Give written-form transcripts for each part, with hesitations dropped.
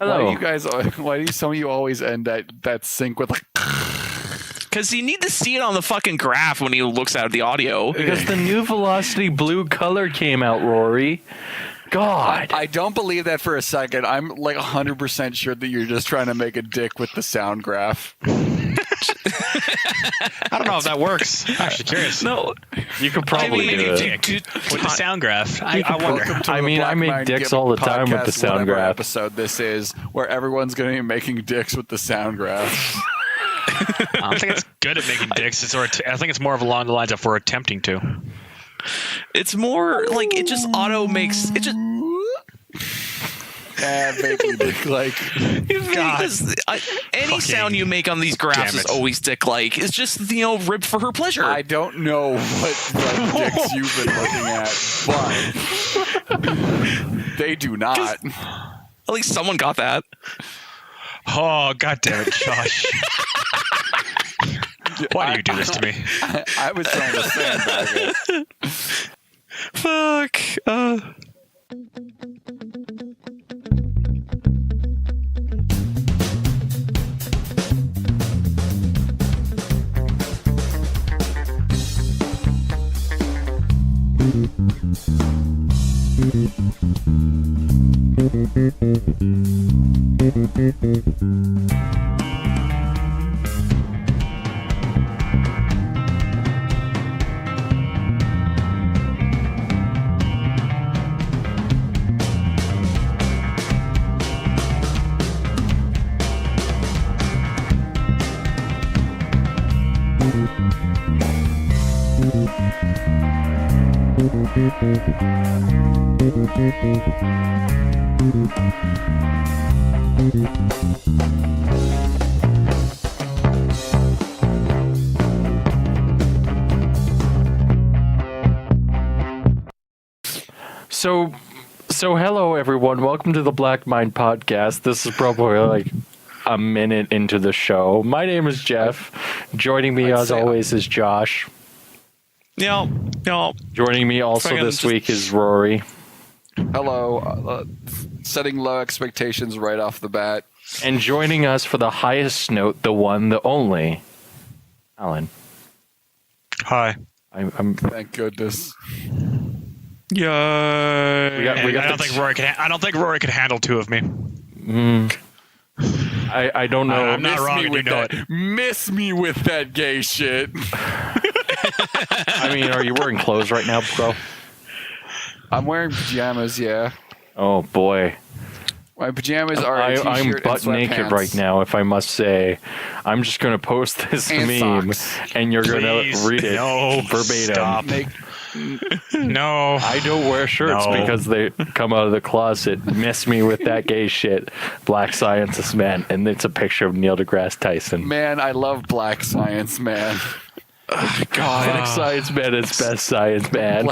Hello. Why do some of you always end that sync with like? Because you need to see it on the fucking graph when he looks at the audio. Because the new Velocity blue color came out, Rory. God. I don't believe that for a second. I'm like 100% sure that you're just trying to make a dick with the sound graph. I don't know if that works. I'm actually curious. No, You could probably do it. With the sound graph. I wonder. Welcome to I the mean, Black I make Mind dicks Gimmick all the time with the Podcast, sound whatever graph. episode this is, where everyone's going to be making dicks with the sound graph. I don't think it's good at making dicks. I think it's more of along the lines of we're attempting to. it's more like it just auto makes it just. Making dick like. Any sound you make on these graphs is always dick-like. It's just ribbed for her pleasure. I don't know what dicks you've been looking at, but they do not. At least someone got that. Oh, God damn it, Josh. Why do you do this to me? I was trying to sandbag it. Fuck. So hello everyone. Welcome to the Black Mind Podcast. This is probably like a minute into the show. My name is Jeff. Joining me as always is Josh. Yeah. Joining me also this week is Rory. Hello. Setting low expectations right off the bat. And joining us for the highest note, the one, the only, Allan. Hi. I'm Thank goodness. Yeah. I don't think Rory could handle two of me. I don't know. I'm not wrong. You know it. Miss me with that gay shit. I mean, are you wearing clothes right now, bro? I'm wearing pajamas, yeah. Oh boy. My pajamas are a t-shirt I'm and butt naked sweatpants. right now, if I must say. I'm just going to post this And meme, socks. and you're going to Please, read it no, verbatim. stop. No. I don't wear shirts No. because they come out of the closet. Miss me with that gay shit. Black scientist man, and it's a picture of Neil deGrasse Tyson. Man, I love Black Science, man. Black science man is best science man.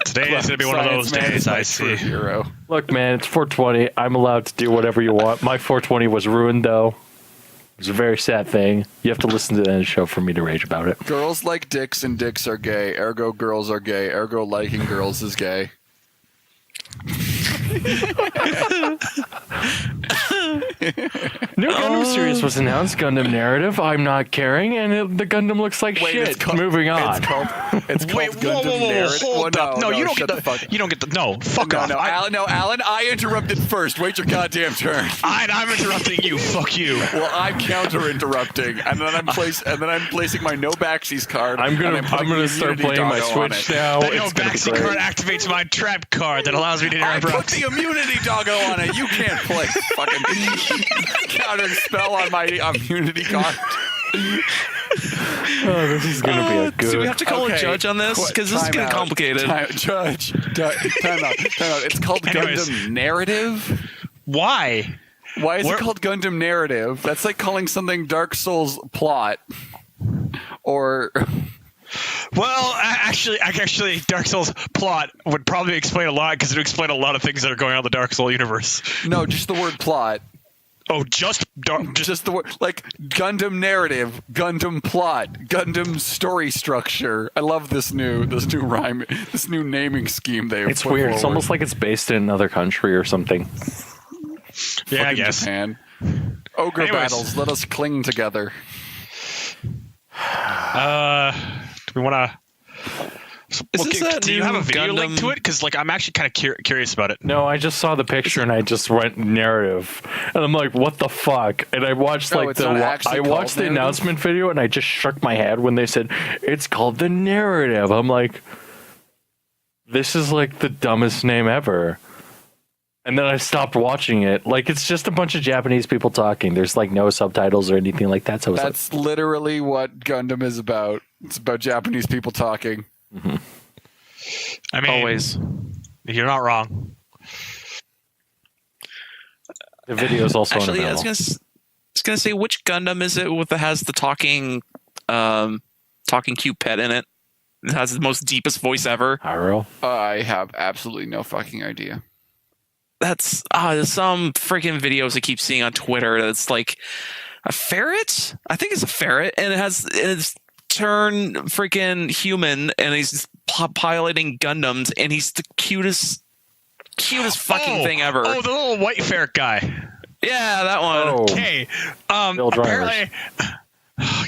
Today is going to be one of those days, I see. Hero. Look, man, it's 420. I'm allowed to do whatever you want. My 420 was ruined, though. It was a very sad thing. You have to listen to the end of the show for me to rage about it. Girls like dicks and dicks are gay. Ergo, girls are gay. Ergo, liking girls is gay. New Gundam series was announced. Gundam narrative. I'm not caring, and the Gundam looks like shit. Moving on. It's called Wait, whoa, Gundam narrative. hold up. No, you don't shut get the fuck. you don't get the no. Fuck off. Alan, I interrupted first. Wait your goddamn turn. I'm interrupting you. Fuck you. Well, I'm counter-interrupting, and then I'm placing my no backsies card. I'm and gonna start Immunity playing my doggo on Switch it. now. That no It's gonna be backseat great. card activates my trap card that allows me to I interrupt. put the immunity doggo on it. You can't play fucking counter spell on my immunity card. Oh, this is gonna be a good. Do we have to call a Okay. judge on this? Because this is Time getting out. complicated. Judge. Time out. It's called Anyways. Gundam Narrative. Why? Why is it called Gundam Narrative? That's like calling something Dark Souls plot. Or Well, actually, Dark Souls plot would probably explain a lot because it would explain a lot of things that are going on in the Dark Souls universe. no, just the word plot. Oh, just Just the word, like Gundam narrative, Gundam plot, Gundam story structure. I love this new rhyme, this new naming scheme they. It's put weird. It's forward. almost like it's based in another country or something. Yeah, I Fucking guess. Japan. Ogre Anyways. battles. Let us cling together. Do we want to? Is this a do you have a new video link Gundam- to it? Because like I'm actually kind of curious about it. No, I just saw the picture and I just went narrative, and I'm like, "What the fuck?" And I watched No, like it's not actually I watched called the narrative? announcement video, and I just shook my head when they said it's called the narrative. I'm like, "This is like the dumbest name ever." And then I stopped watching it. Like it's just a bunch of Japanese people talking. There's like no subtitles or anything like that. So it's like, That's literally what Gundam is about. It's about Japanese people talking. I mean, Always. you're not wrong. the video's also Actually, I was unavailable. gonna say, which Gundam is it with that has the talking cute pet in it? It has the most deepest voice ever. Hyrule. I have absolutely no fucking idea. That's there's some freaking videos I keep seeing on Twitter that's like a ferret. I think it's a ferret, and it's turned freaking human, and he's piloting Gundams, and he's the cutest fucking thing ever. Oh, the little white ferret guy. Yeah, that one. Oh, Okay. Bill Drivers. Apparently.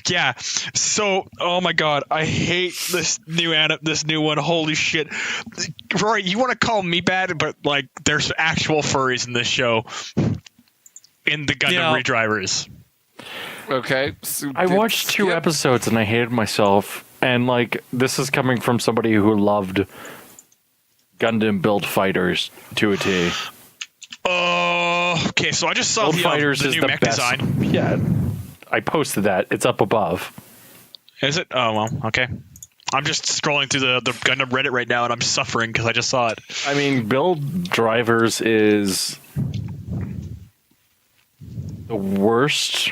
Yeah. So, oh my God, I hate this new one. Holy shit, Rory, you want to call me bad, but like, there's actual furries in this show, in the Gundam Yeah. Redrivers. Okay. So I watched two skip. episodes and I hated myself. And like, this is coming from somebody who loved Gundam Build Fighters to a T. Oh, okay. So I just saw Build Fighters the is new the mech best. design. Yeah, I posted that. It's up above. Is it? Oh well, okay. I'm just scrolling through the Gundam Reddit right now, and I'm suffering because I just saw it. I mean, Build Drivers is the worst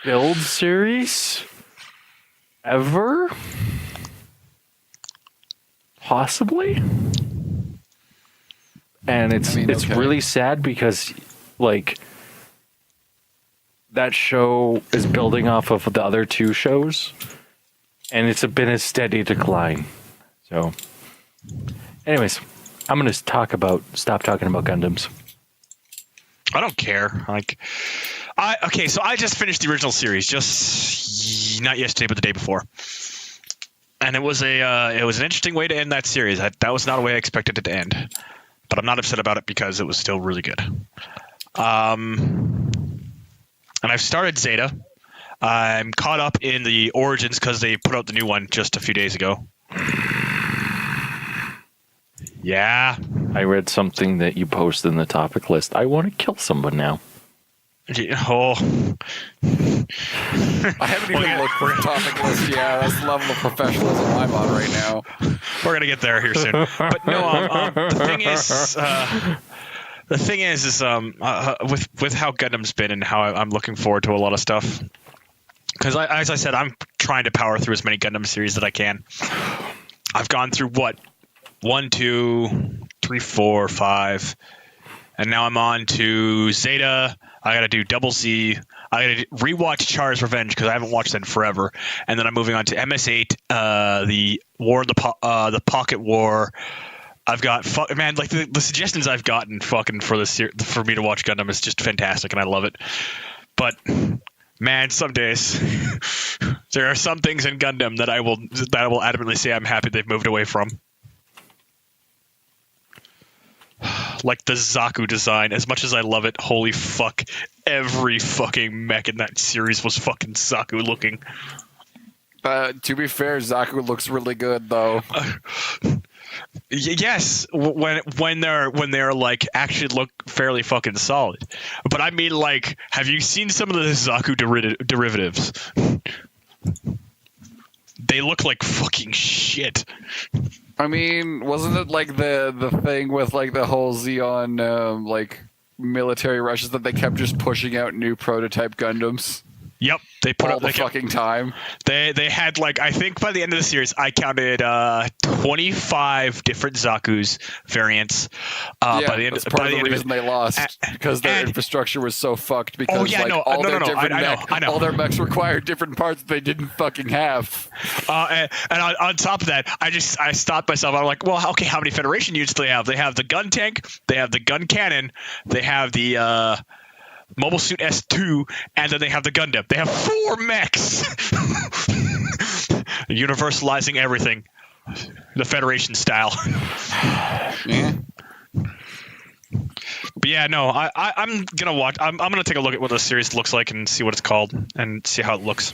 build series ever, possibly. And it's okay. really sad because like that show is building off of the other two shows, and it's been a steady decline. So, anyways, I'm gonna stop talking about Gundams. I don't care. Like, so I just finished the original series, just not yesterday, but the day before, and it was an interesting way to end that series. That was not a way I expected it to end, but I'm not upset about it because it was still really good. And I've started Zeta. I'm caught up in the Origins because they put out the new one just a few days ago. Yeah. I read something that you posted in the topic list. I want to kill someone now. Oh. I haven't even looked for the topic list. Yeah, that's the level of professionalism I'm on right now. We're gonna get there here soon. But no, the thing is, with how Gundam's been and how I'm looking forward to a lot of stuff. Because as I said, I'm trying to power through as many Gundam series that I can. I've gone through 1, 2, 3, 4, 5, and now I'm on to Zeta. I got to do Double Z. I got to rewatch Char's Revenge because I haven't watched that in forever. And then I'm moving on to MS8, the War of the Pocket War. I've got like the suggestions I've gotten fucking for this for me to watch Gundam is just fantastic, and I love it. But man, some days there are some things in Gundam that I will adamantly say I'm happy they've moved away from. Like the Zaku design, as much as I love it, holy fuck, every fucking mech in that series was fucking Zaku looking. To be fair, Zaku looks really good though. Yes, when they're like actually look fairly fucking solid. But I mean, like, have you seen some of the Zaku derivatives? They look like fucking shit. I mean, wasn't it like the thing with like the whole Xeon like military rushes that they kept just pushing out new prototype Gundams? Yep, they put all up the fucking time. They had like, I think by the end of the series I counted 25 different Zaku's variants. By the end, that's part by of the the end reason they lost, because their infrastructure was so fucked. Because all their different I know. all their mechs required different parts that they didn't fucking have. And on top of that, I stopped myself. I'm like, well, okay, how many Federation units do they have? They have the gun tank, they have the gun cannon, they have the Mobile Suit S2, and then they have the Gundam. They have 4 mechs. Universalizing everything. The Federation style. Yeah. But yeah, no, I'm gonna watch. I'm gonna take a look at what the series looks like and see what it's called and see how it looks.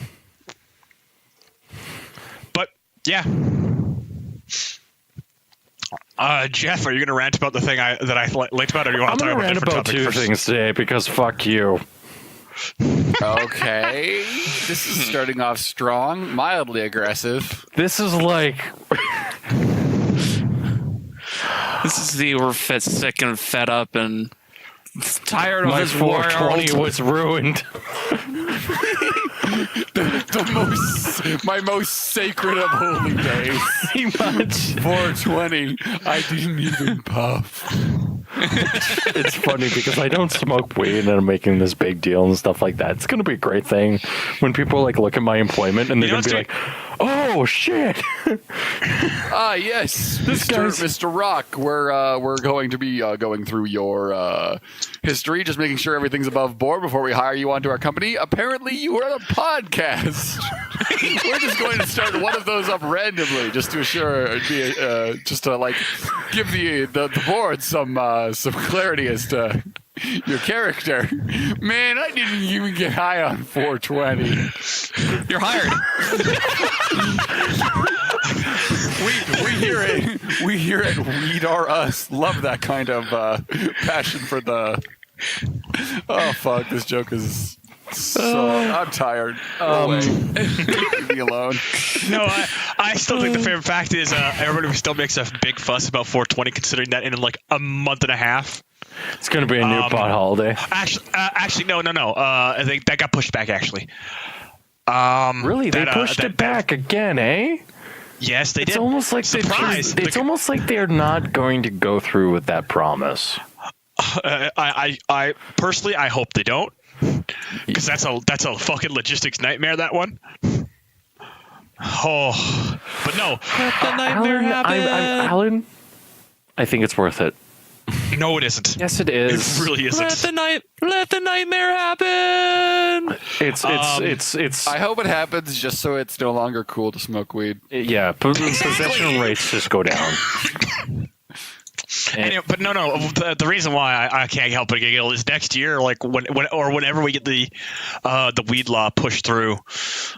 But yeah, Jeff, are you gonna rant about the thing that I liked about, or do you want to talk about a different about topic two first? things today because fuck you. Okay, this is starting off strong, mildly aggressive. This is like This is we're sick and fed up and tired of my this world. 420 was ruined. My most sacred of holy days. Pretty much. 420. I didn't even puff. It's funny because I don't smoke weed and I'm making this big deal and stuff like that. It's gonna be a great thing when people like look at my employment and they're gonna be like, "Oh shit!" Yes, This guy's- Mr. Rock. We're going to be going through your history, just making sure everything's above board before we hire you onto our company. Apparently, you are on a podcast. We're just going to start one of those up randomly, just to assure, just to like give the board some clarity as to your character. Man, I didn't even get high on 420. You're hired. We here at Weed Are Us love that kind of passion for the. Oh fuck! This joke is. So I'm tired. Leave me alone. No, I still think the favorite fact is everybody still makes a big fuss about 420, considering that in like a month and a half. It's gonna be a new pot holiday. Actually, no. I think that got pushed back. Actually, Really, they pushed it back again, eh? Yes, they did. It's almost like Surprise! it's almost like they're not going to go through with that promise. I personally, I hope they don't, because that's a fucking logistics nightmare, that one. Oh, but no, Let the nightmare happen. Allan, I think it's worth it. no, it isn't. Yes, it is. It really isn't. Let the nightmare happen. It's I hope it happens just so it's no longer cool to smoke weed. yeah. Possession rates just go down. Anyway, but no. The reason why I can't help but giggle is next year, like whenever we get the weed law pushed through,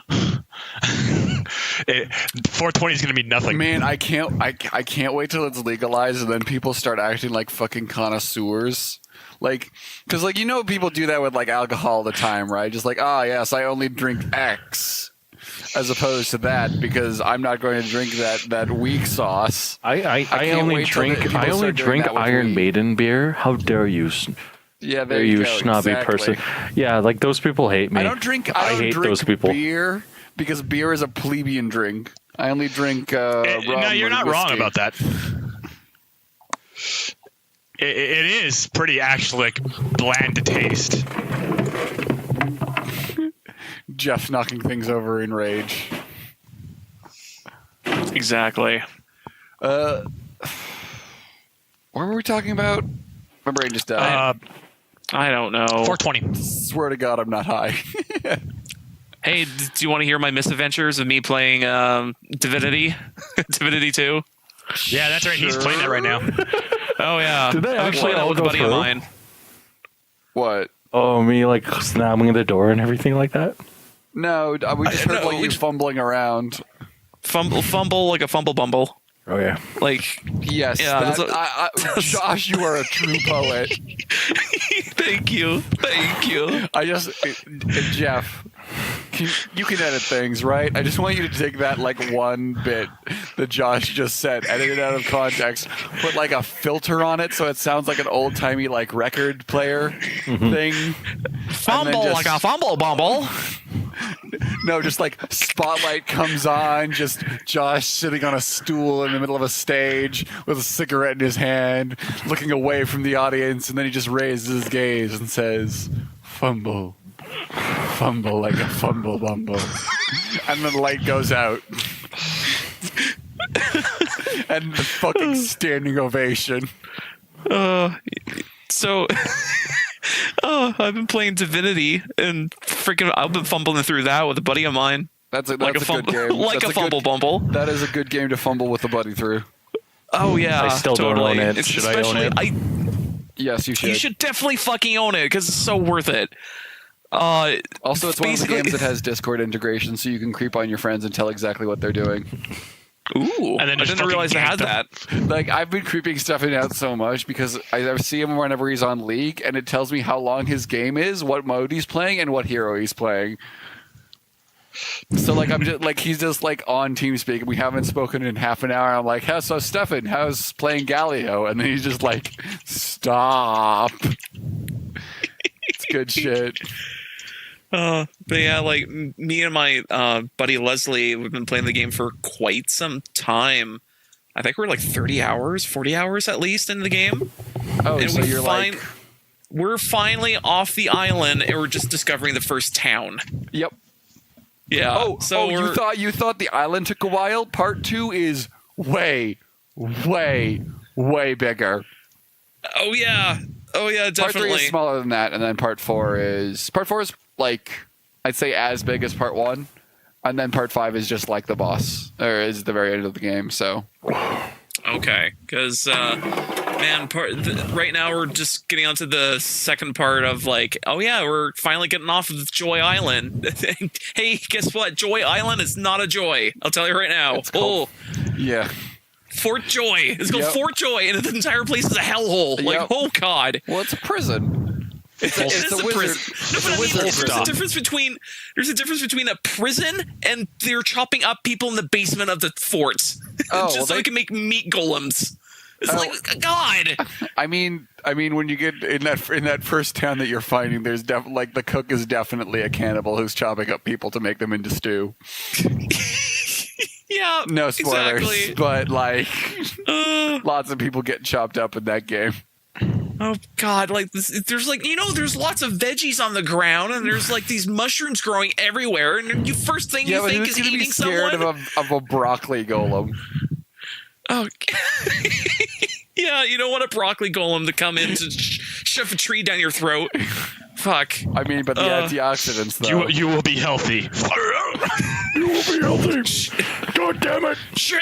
420 is going to be nothing. Man, I can't wait till it's legalized and then people start acting like fucking connoisseurs. Like, because like people do that with like alcohol all the time, right? Just like, yes, I only drink X. As opposed to that, because I'm not going to drink that weak sauce. I can't only wait till drink people I only start doing drink that with Iron weed. Maiden beer. How dare you? Yeah, There you go, snobby exactly. person. Yeah, like those people hate me. I don't drink hate those people. beer because beer is a plebeian drink. I only drink rum. No, you're or not wrong whiskey. about that. It is pretty actually like bland to taste. Jeff knocking things over in rage. Exactly. What were we talking about? My brain just died. I don't know. 420. Swear to God, I'm not high. Hey, do you want to hear my misadventures of me playing Divinity? Divinity 2? Yeah, that's right. He's playing that right now. Oh, yeah. Did they I've been actually playing that all with a go buddy of through? mine. What? Oh, me like slamming the door and everything like that. No, we just heard no, like we you just- fumbling around. Fumble like a fumble bumble. Oh yeah. Like, Yes, Yeah, Josh, you are a true poet. thank you. Jeff, you can edit things, right? I just want you to take that like one bit that Josh just said, edit it out of context, put like a filter on it so it sounds like an old timey like record player thing. Fumble just- like a fumble bumble. No, just like spotlight comes on, just Josh sitting on a stool in the middle of a stage with a cigarette in his hand, looking away from the audience, and then he just raises his gaze and says, "Fumble. Fumble like a fumble bumble." And then the light goes out. And the fucking standing ovation. So, I've been playing Divinity, and freaking, I've been fumbling through that with a buddy of mine. That's a Like a good game. like That's a fumble bumble. That is a good game to fumble with a buddy through. Oh yeah, I still don't totally. own it. It's Should I own it? Yes, you should. You should definitely fucking own it because it's so worth it. Also, it's one of the basically- games that has Discord integration, so you can creep on your friends and tell exactly what they're doing. Ooh, And then I just didn't realize it fucking had that. Like, I've been creeping stuff in and out so much because I see him whenever he's on League, and it tells me how long his game is, what mode he's playing, and what hero he's playing. So, like, I'm just like, he's just like on TeamSpeak, and we haven't spoken in half an hour. I'm like, so Stefan, how's playing Galio? And then he's just like, stop. It's good shit. But yeah, like me and my buddy Leslie, we've been playing the game for quite some time. I think we're like 30 hours, 40 hours at least into the game. Oh, And so we you're like, we're finally off the island, and we're just discovering the first town. yep. Yeah. You thought the island took a while? Part 2 is way, way, way bigger. Oh yeah, definitely. Part 3 is smaller than that, and then part 4 is like, I'd say as big as part 1, and then part 5 is just like the boss, or is the very end of the game. So Okay, because man, right now we're just getting onto the second part of like, oh yeah, we're finally getting off of Joy Island. Hey, guess what? Joy Island is not a joy. I'll tell you right now. It's called- yeah. Fort Joy. It's called Yep. Fort Joy, and the entire place is a hellhole. Like, Yep. oh god. Well, it's a prison. It's It is a a wizard. prison. No, It's but a I mean, wizard there's a prison. difference between a prison and they're chopping up people in the basement of the fort Oh, just well, so they- they can make meat golems. It's Oh. like God. I mean, when you get in that first town that you're finding, there's like the cook is definitely a cannibal who's chopping up people to make them into stew. Yeah. No spoilers, Exactly. but like Uh, lots of people get chopped up in that game. oh God! Like there's like there's lots of veggies on the ground, and there's like these mushrooms growing everywhere. And you first thing Yeah, you but think who's is gonna be eating scared someone. of a broccoli golem? Oh, yeah, you don't want a broccoli golem to come in to shove a tree down your throat. Fuck. I mean, but the antioxidants, though. You will be healthy. You will be healthy. God damn it. Shit.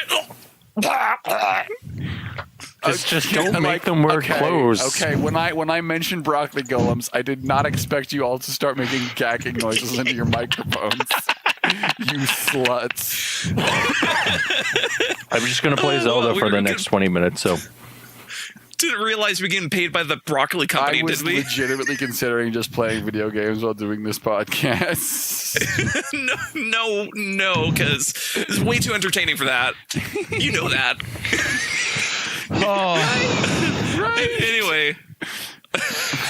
Just don't make them wear clothes. Okay, when I mentioned broccoli golems, I did not expect you all to start making gagging noises into your microphones. You sluts. I'm just gonna play Zelda we for were the gonna- next 20 minutes. So Didn't realize we're getting paid by the broccoli company, I was did we? legitimately considering just playing video games while doing this podcast. no, because it's way too entertaining for that. You know that. Oh Anyway.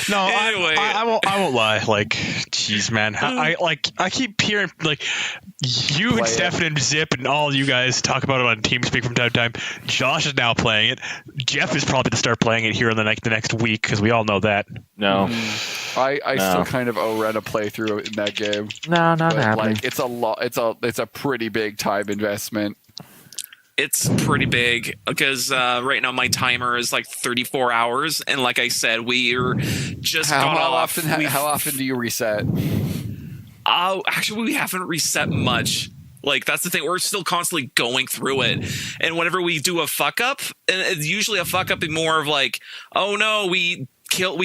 no! Anyway. I won't lie. Like, jeez, man. I keep hearing like you Play and it. Stefan and Zip and all you guys talk about it on TeamSpeak from time to time. Josh is now playing it. Jeff is probably to start playing it here in the next week because we all know that. no, I No. still kind of owe Ren a playthrough in that game. no, not But happening. like, it's a lot. It's a pretty big time investment. It's pretty big because right now my timer is like 34 hours, and like I said, we're just got off. How often do you reset? Actually, we haven't reset much. Like that's the thing. We're still constantly going through it, and whenever we do a fuck up, and it's usually a fuck up is more of like, oh no, we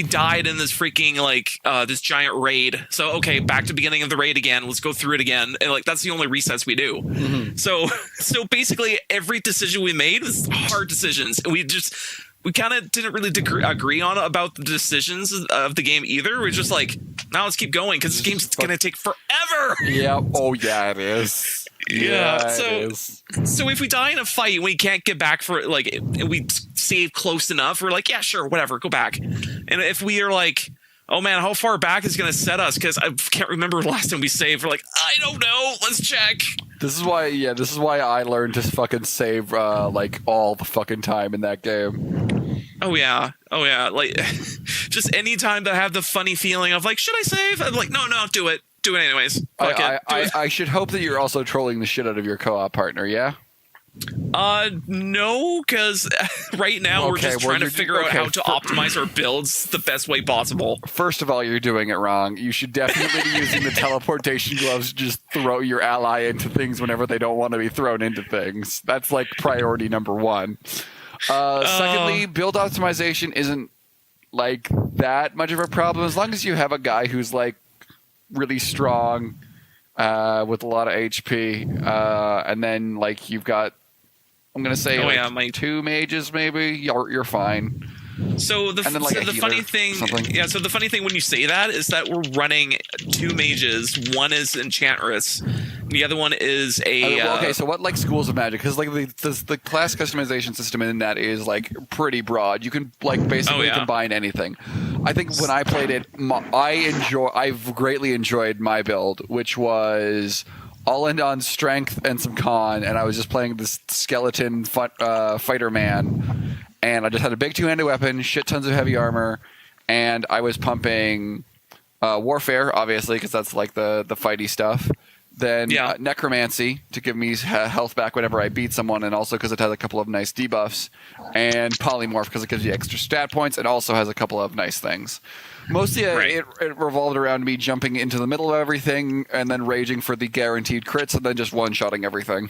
died in this freaking like this giant raid. So okay, back to beginning of the raid again. Let's go through it again. And like that's the only resets we do. Mm-hmm. So basically every decision we made was hard decisions. And we kind of didn't really agree on about the decisions of the game either. We're just like, now let's keep going because this game's going to take forever. Yeah. Oh yeah, it is. Yeah, it so- is. So if we die in a fight and we can't get back for it, like we save close enough, we're like, yeah, sure, whatever, go back. And if we are like, oh man, how far back is going to set us? Because I can't remember the last time we saved. We're like, I don't know. Let's check. This is why I learned to fucking save like all the fucking time in that game. Oh yeah. Like, just any time that I have the funny feeling of like, should I save? I'm like, no, do it. Do it anyways. Fuck it. Do it. I should hope that you're also trolling the shit out of your co-op partner, yeah? No, because right now we're just trying to figure out how to optimize our builds the best way possible. First of all, you're doing it wrong. You should definitely be using the teleportation gloves to just throw your ally into things whenever they don't want to be thrown into things. That's like priority number one. Secondly, build optimization isn't like that much of a problem as long as you have a guy who's like really strong with a lot of HP, and then like you've got, I'm gonna say, two mages maybe. You're fine. So the funny thing when you say that is that we're running two mages. One is Enchantress, the other one is a. Okay, so what like schools of magic? Because like the class customization system in that is like pretty broad. You can like basically combine anything. I think when I played it, I've greatly enjoyed my build, which was all in on strength and some con, and I was just playing this skeleton fighter man, and I just had a big two-handed weapon, shit tons of heavy armor, and I was pumping warfare, obviously, because that's like the fighty stuff. Then necromancy to give me health back whenever I beat someone, and also because it has a couple of nice debuffs, and polymorph because it gives you extra stat points, and also has a couple of nice things. Mostly it revolved around me jumping into the middle of everything and then raging for the guaranteed crits and then just one-shotting everything.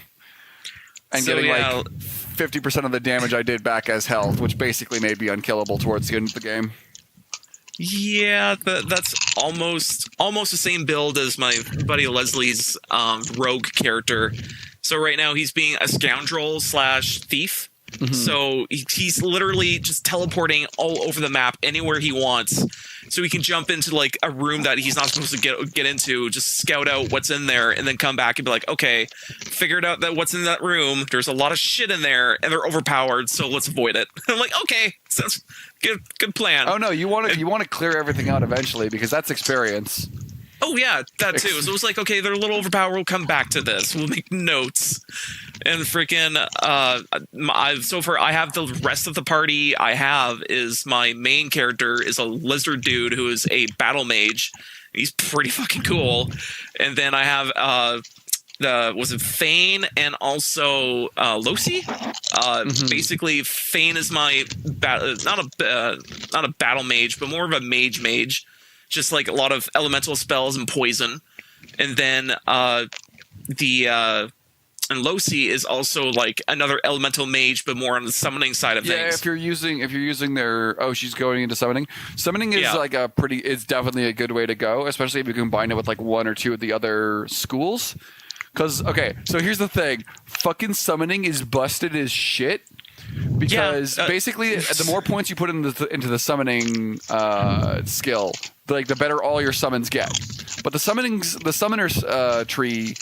And getting like 50% of the damage I did back as health, which basically made me unkillable towards the end of the game. Yeah, that's almost the same build as my buddy Leslie's rogue character. So right now he's being a scoundrel / thief. Mm-hmm. So he's literally just teleporting all over the map anywhere he wants. So he can jump into like a room that he's not supposed to get into, just scout out what's in there, and then come back and be like, okay, figured out that what's in that room. There's a lot of shit in there, and they're overpowered, so let's avoid it. I'm like, okay, sounds good plan. Oh no, you want to clear everything out eventually because that's experience. Oh yeah, that too. So it was like, okay, they're a little overpowered. We'll come back to this. We'll make notes. And freaking, so far I have the rest of the party. I have is my main character is a lizard dude who is a battle mage. He's pretty fucking cool. And then I have Fane and also Losi. Basically, Fane is my not a battle mage, but more of a mage. Just like a lot of elemental spells and poison. And then and Losi is also like another elemental mage, but more on the summoning side of things. Yeah, if you're using their she's going into summoning. Summoning is it's definitely a good way to go, especially if you combine it with like one or two of the other schools. Because so here's the thing, fucking summoning is busted as shit. Because basically, the more points you put into the summoning skill, the better all your summons get. But the summoner's tree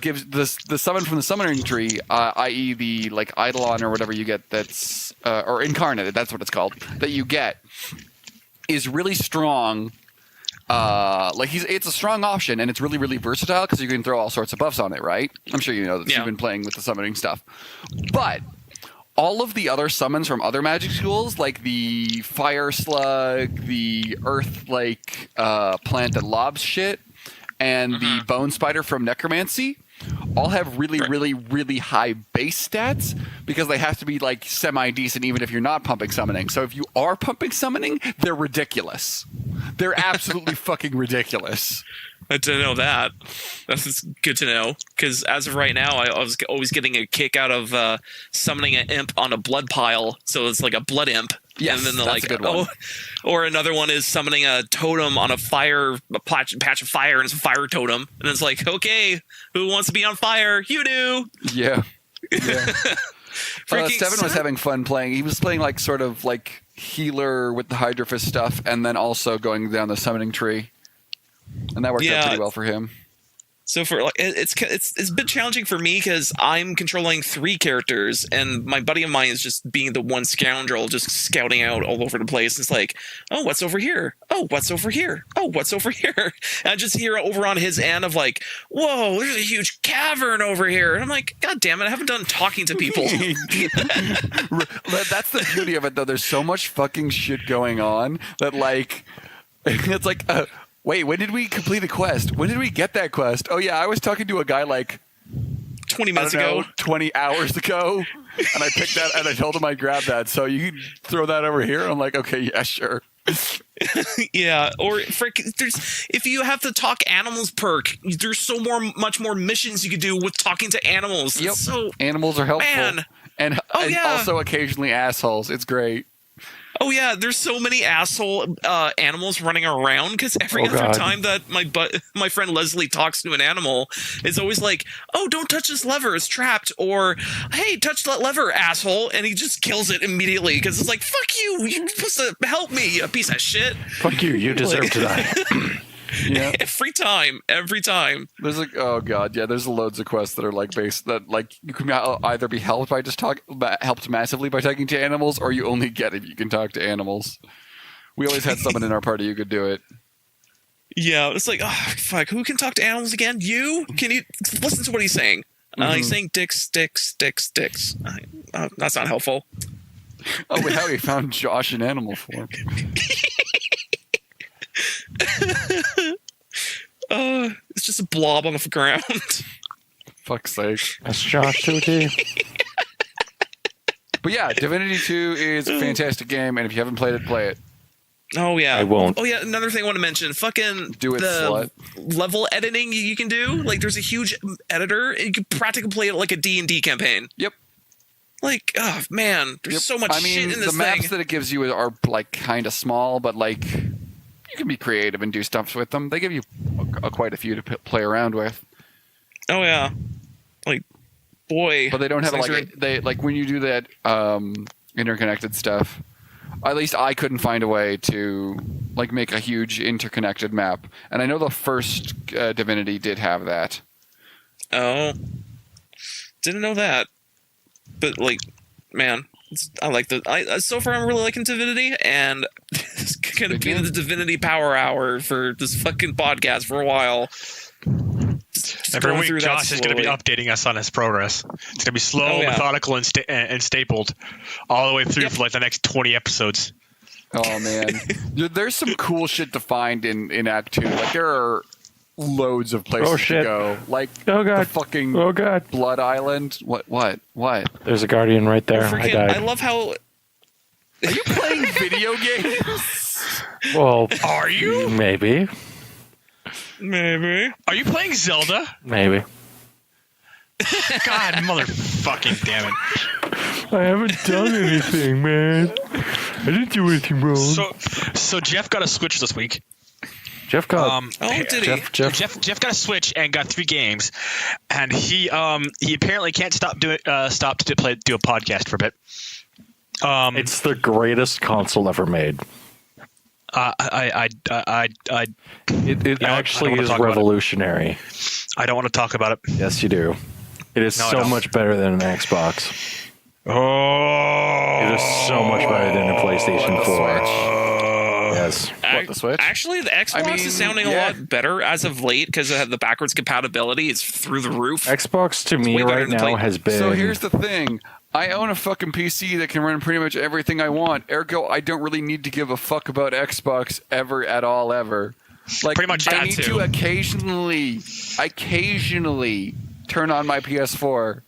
gives the summon from the summoning tree, i.e. the like Eidolon or whatever you get that's or incarnate, that's what it's called, that you get, is really strong. It's a strong option, and it's really, really versatile because you can throw all sorts of buffs on it, right? I'm sure you know that you've been playing with the summoning stuff. But all of the other summons from other magic schools, like the fire slug, the earth plant that lobs shit, and the bone spider from necromancy, all have really, really, really high base stats because they have to be like semi-decent even if you're not pumping summoning. So if you are pumping summoning, they're ridiculous. They're absolutely fucking ridiculous. I didn't know that. That's good to know, because as of right now, I was always getting a kick out of summoning an imp on a blood pile, so it's like a blood imp. Yes, and then that's a good one. Or another one is summoning a totem on a patch of fire, and it's a fire totem, and it's like, okay, who wants to be on fire? You do. Yeah. Steven was having fun playing. He was playing like sort of like healer with the Hydra Fist stuff, and then also going down the summoning tree. And that worked out pretty well for him. So for like it's been challenging for me because I'm controlling 3 characters and my buddy of mine is just being the one scoundrel just scouting out all over the place. It's like, oh, what's over here? Oh, what's over here? Oh, what's over here? And I just hear over on his end of like, whoa, there's a huge cavern over here. And I'm like, God damn it, I haven't done talking to people. That's the beauty of it, though. There's so much fucking shit going on that, like, it's like, wait, when did we complete a quest? When did we get that quest? Oh, yeah, I was talking to a guy, like, 20 minutes ago. 20 hours ago. And I picked that, and I told him I'd grab that. So you can throw that over here? I'm like, okay, yeah, sure. Yeah, or if you have the talk animals perk, there's much more missions you could do with talking to animals. Yep. So animals are helpful. Man. And also occasionally assholes. It's great. Oh yeah, there's so many asshole animals running around because every other time that my friend Leslie talks to an animal, it's always like, "Oh, don't touch this lever; it's trapped," or "Hey, touch that lever, asshole!" And he just kills it immediately because it's like, "Fuck you! You're supposed to help me, you piece of shit!" Fuck you! You deserve to die. Yeah. Every time. There's like, oh god, yeah. There's loads of quests that are like based that like you can either be helped by helped massively by talking to animals, or you only get if you can talk to animals. We always had someone in our party who could do it. Yeah, it's like, oh fuck, who can talk to animals again? You? Can you listen to what he's saying? He's saying dicks. That's not helpful. Oh wait, how he found Josh in animal form? It's just a blob on the ground. Fuck's sake. That's Josh to a T. But yeah, Divinity 2 is a fantastic game, and if you haven't played it, play it. Oh yeah, I won't. Oh yeah, another thing I want to mention: fucking Do it, the slut. level editing you can do. Like, there's a huge editor. And you can practically play it like a D&D campaign. Yep. Like, oh man, there's so much shit in this the maps thing. that it gives you are like kind of small, but like you can be creative and do stuff with them. They give you quite a few to play around with. Oh yeah, like boy. But they don't have they like when you do that interconnected stuff. At least I couldn't find a way to like make a huge interconnected map, and I know the first Divinity did have that. Oh, didn't know that. But like, man, I like so far I'm really liking Divinity, and it's gonna be the Divinity Power Hour for this fucking podcast for a while. Just Every going week, through that Josh is going to be slowly. updating us on his progress. It's going to be slow, Oh, yeah. methodical, and stapled all the way through for like the next 20 episodes. Oh man, there's some cool shit to find in Act 2. Like there are loads of places to go. Like the fucking Blood Island. What? There's a guardian right there. I died. I love how. Are you playing video games? Well, Are you? maybe. Are you playing Zelda? Maybe. God, motherfucking damn it. I haven't done anything, man. I didn't do anything wrong. So Jeff got a Switch this week. Jeff got. Did he? Jeff got a Switch and got 3 games, and he apparently can't stop do a podcast for a bit. It's the greatest console ever made. It actually is revolutionary. I don't want to talk about it. Yes, you do. It is so much better than an Xbox. Oh, It is so much better than a PlayStation 4. Yes. What, the Switch? Actually, the Xbox is sounding a lot better as of late because the backwards compatibility is through the roof. Xbox to me way better right than now has been. So here's the thing. I own a fucking PC that can run pretty much everything I want. Ergo, I don't really need to give a fuck about Xbox at all. Like, Pretty much I that need too. to occasionally turn on my PS4,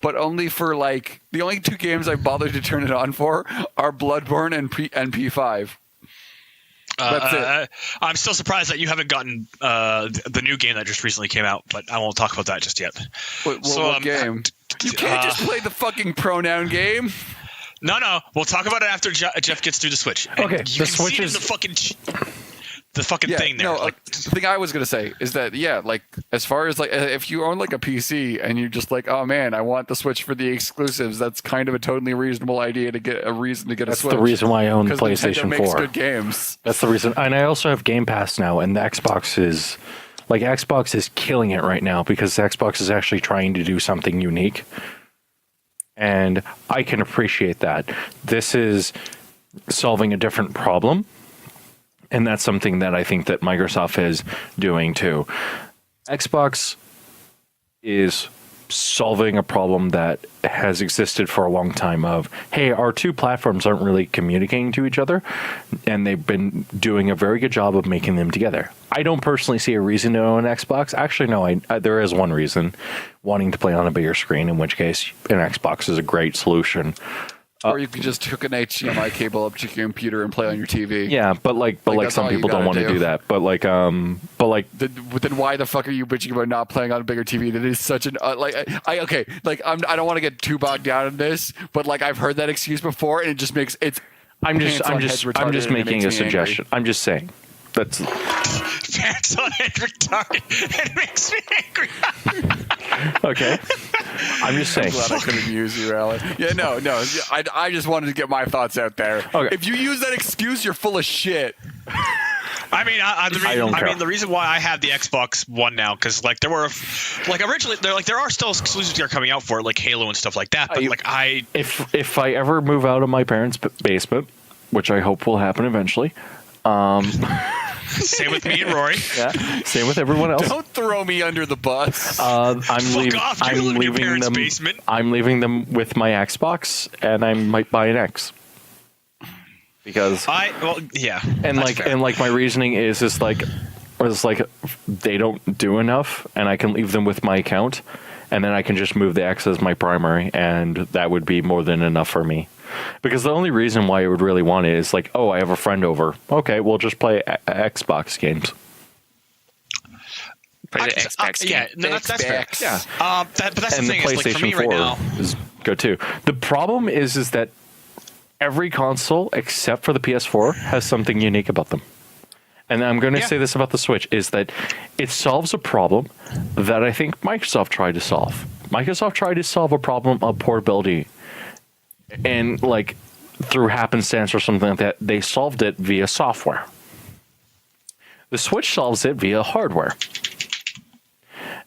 but only for like the only 2 games I bothered to turn it on for are Bloodborne and P5. That's it. I'm still surprised that you haven't gotten the new game that just recently came out, but I won't talk about that just yet. What game? You can't just play the fucking pronoun game. No. We'll talk about it after Jeff gets through the Switch. Okay, And you the can Switch see it is- in the fucking thing there. No, the thing I was gonna say is that like as far as like if you own like a PC and you're just like, oh man, I want the Switch for the exclusives, that's kind of a totally reasonable idea to get a reason to get a That's Switch. the reason why I own the 'Cause Nintendo PlayStation makes 4. good games. That's the reason. And I also have Game Pass now, and the Xbox is Like Xbox is killing it right now because Xbox is actually trying to do something unique. And I can appreciate that. This is solving a different problem. And that's something that I think that Microsoft is doing too. Xbox is solving a problem that has existed for a long time of, hey, our two platforms aren't really communicating to each other, and they've been doing a very good job of making them together. I don't personally see a reason to own an Xbox. Actually, no, there is one reason, wanting to play on a bigger screen, in which case an Xbox is a great solution. Or you could just hook an HDMI cable up to your computer and play on your TV. Yeah, but some people don't want to do that. But Then why the fuck are you bitching about not playing on a bigger TV? That is such an I don't want to get too bogged down in this, but like I've heard that excuse before, and it just makes it's. I'm just making a suggestion. I'm just saying. That's Pants on head retarded. It makes me angry. okay. I'm just saying. I'm glad I could amuse you, Allan. Yeah, no. I just wanted to get my thoughts out there. Okay. If you use that excuse, you're full of shit. I mean, the reason why I have the Xbox One now, because like there were, like originally, there are still exclusives that are coming out for it, like Halo and stuff like that. But if I ever move out of my parents' basement, which I hope will happen eventually. Same with me and Rory. Yeah, same with everyone else. Don't throw me under the bus. Fuck off! You live in your parents' basement. I'm leaving them with my Xbox, and I might buy an X. Because and my reasoning is like they don't do enough, and I can leave them with my account, and then I can just move the X as my primary, and that would be more than enough for me. Because the only reason why I would really want it is like, oh, I have a friend over. Okay, we'll just play Xbox games. Play the Xbox game. Yeah, no, that's fair. Yeah. But that's and the thing. The PlayStation is, like, for me 4 right now, is good too. The problem is that every console except for the PS4 has something unique about them. And I'm going to say this about the Switch, is that it solves a problem that I think Microsoft tried to solve. Microsoft tried to solve a problem of portability. And like through happenstance or something like that, they solved it via software. The Switch solves it via hardware.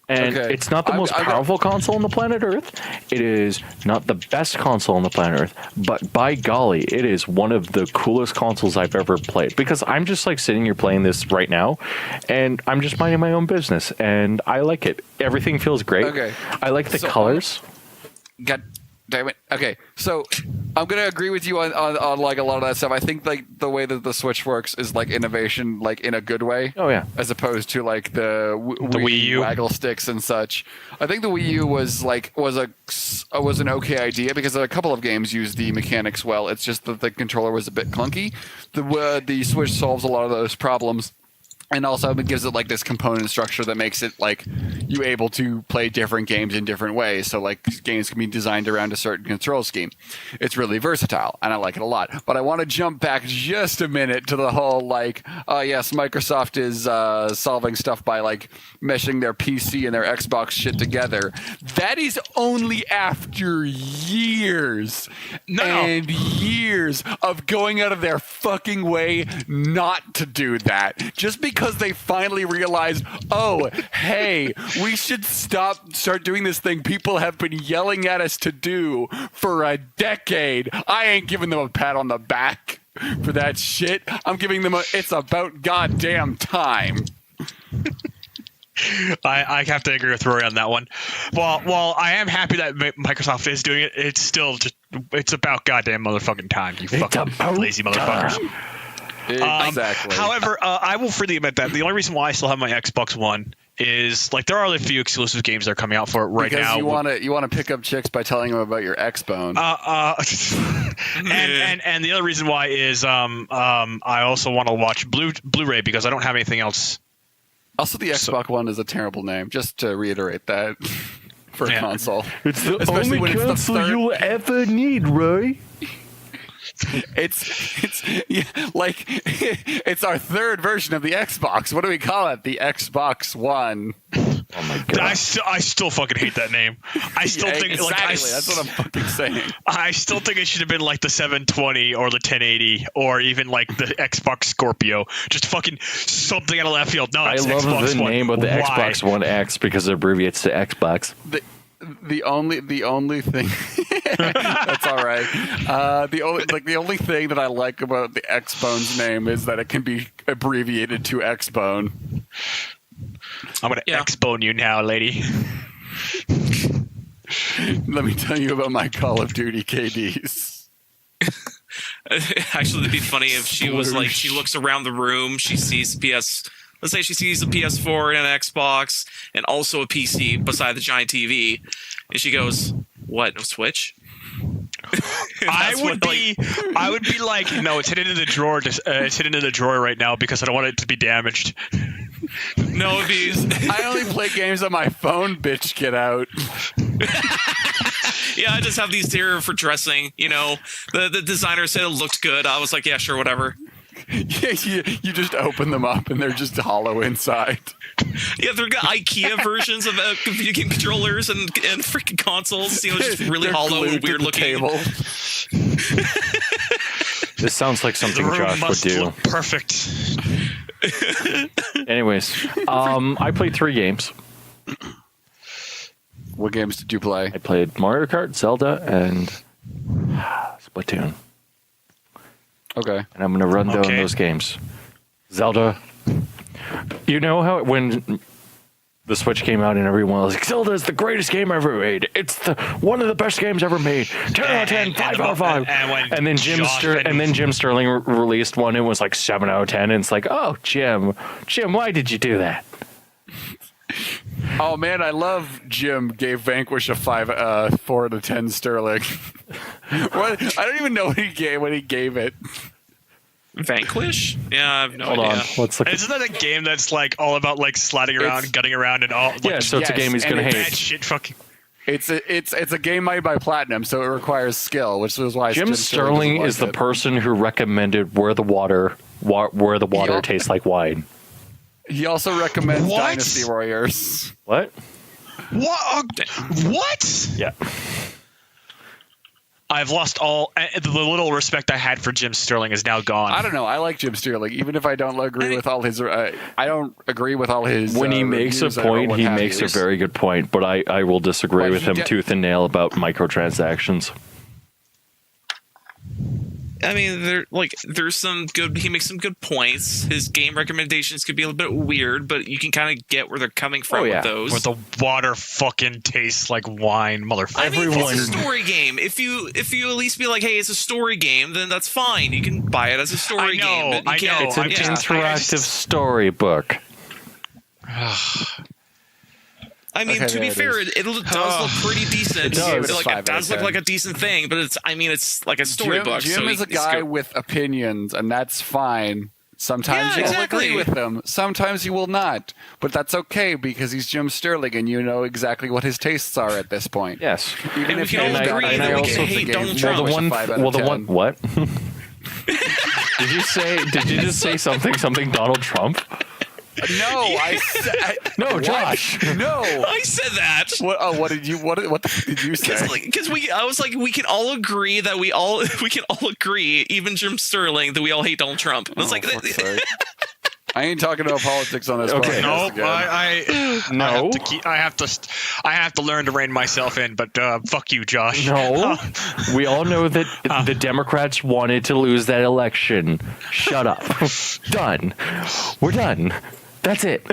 And it's not the most powerful console on the planet Earth. It is not the best console on the planet Earth. But by golly, it is one of the coolest consoles I've ever played. Because I'm just like sitting here playing this right now, and I'm just minding my own business. And I like it. Everything feels great. Okay. I like the colors. God damn it. Okay, so I'm gonna agree with you on like a lot of that stuff. I think like the way that the Switch works is like innovation, like in a good way. Oh yeah. As opposed to like the Wii U waggle sticks and such. I think the Wii U was an okay idea because a couple of games used the mechanics well. It's just that the controller was a bit clunky. The Switch solves a lot of those problems. And also it gives it like this component structure that makes it like you able to play different games in different ways. So like games can be designed around a certain control scheme. It's really versatile and I like it a lot. But I want to jump back just a minute to the whole like, yes, Microsoft is solving stuff by like meshing their PC and their Xbox shit together. That is only after years and years of going out of their fucking way not to do that. Just because they finally realized, oh, hey, we should start doing this thing people have been yelling at us to do for a decade. I ain't giving them a pat on the back for that shit. I'm giving them it's about goddamn time. I have to agree with Rory on that one. While I am happy that Microsoft is doing it, it's still it's about goddamn motherfucking time, you fucking lazy motherfuckers. Exactly. However, I will freely admit that the only reason why I still have my Xbox One is like there are a few exclusive games that are coming out for it right now. Because you want to pick up chicks by telling them about your X-Bone. And the other reason why is I also want to watch Blu-ray because I don't have anything else. Also, the Xbox One is a terrible name. Just to reiterate that for a console. It's the only console you'll ever need, Roy. It's our third version of the Xbox. What do we call it? The Xbox One. Oh my god! I still fucking hate that name. I still think exactly. That's what I'm fucking saying. I still think it should have been like the 720 or the 1080 or even like the Xbox Scorpio. Just fucking something out of left field. No, I it's love Xbox the One. name of the Why? Xbox One X because it abbreviates to Xbox. The only thing that's all right. The only thing that I like about the Xbone's name is that it can be abbreviated to Xbone. I'm gonna X-bone you now, lady. Let me tell you about my Call of Duty KDs. Actually, it'd be funny if she was like, she looks around the room, she sees let's say she sees a PS4 and an Xbox and also a PC beside the giant TV, and she goes, "What? No Switch?" I would be like, no, it's hidden in the drawer. It's hidden in the drawer right now because I don't want it to be damaged. No, it'd be. I only play games on my phone, bitch. Get out. Yeah, I just have these here for dressing. You know, the designer said it looked good. I was like, yeah, sure, whatever. Yeah, you just open them up and they're just hollow inside. Yeah, they've got IKEA versions of video game controllers and freaking consoles. You know, just really hollow and weird looking. Table. This sounds like something The room Josh would must do. look perfect. Anyways, I played 3 games. What games did you play? I played Mario Kart, Zelda, and Splatoon. Okay. And I'm going to run down those games. Zelda. You know how when the Switch came out and everyone was like, Zelda is the greatest game ever made. It's one of the best games ever made. 10 out of 10, 5 out of 5. And then Jim Sterling released one. It was like 7 out of 10. And it's like, oh, Jim, why did you do that? Oh man, I love Jim gave Vanquish a 4 out of 10 sterling. What? I don't even know what he gave it. Vanquish? Yeah, I have no Hold idea. on. Let's look. Isn't that a game that's like all about like sliding around, gutting around, and all? Like, Yeah, so it's a game he's going to and bad hate. shit. Fucking. It's a game made by Platinum, so it requires skill, which is why Jim Sterling is the person who recommended Where the Water tastes like wine. He also recommends What? Dynasty Warriors. What? What? Yeah. I've lost all the little respect I had for Jim Sterling is now gone. I don't know. I like Jim Sterling, even if I don't agree with all his. I don't agree with all his. When he makes a point, he makes a very good point, but I will disagree But with he him tooth and nail about microtransactions. I mean, there's some good. He makes some good points. His game recommendations could be a little bit weird, but you can kind of get where they're coming from with those. Where the water fucking tastes like wine, motherfucker. I mean, it's a story game. If you at least be like, hey, it's a story game, then that's fine. You can buy it as a story game. But you can't- It's an interactive storybook. I mean, Okay, to be fair, it does look pretty decent. It does. It does look like a decent thing, but it's like a storybook. Jim is a guy with opinions, and that's fine. Sometimes Yeah, you'll exactly. agree with them. Sometimes you will not. But that's okay because he's Jim Sterling, and you know exactly what his tastes are at this point. Yes. Even And if we you can don't all agree agree that we with can the hate game, Donald Trump. Trump. What? Did you just say something Donald Trump? No, I said No, Josh. no. I said that. What did you? What the fuck did you say? Because I was like, we can all agree that we can all agree, even Jim Sterling, that we all hate Donald Trump. I was like, fuck's sake. I ain't talking about politics on this Okay. podcast. No, again. No. I have to learn to rein myself in. But fuck you, Josh. No. We all know that the Democrats wanted to lose that election. Shut up. Done. We're done. That's it.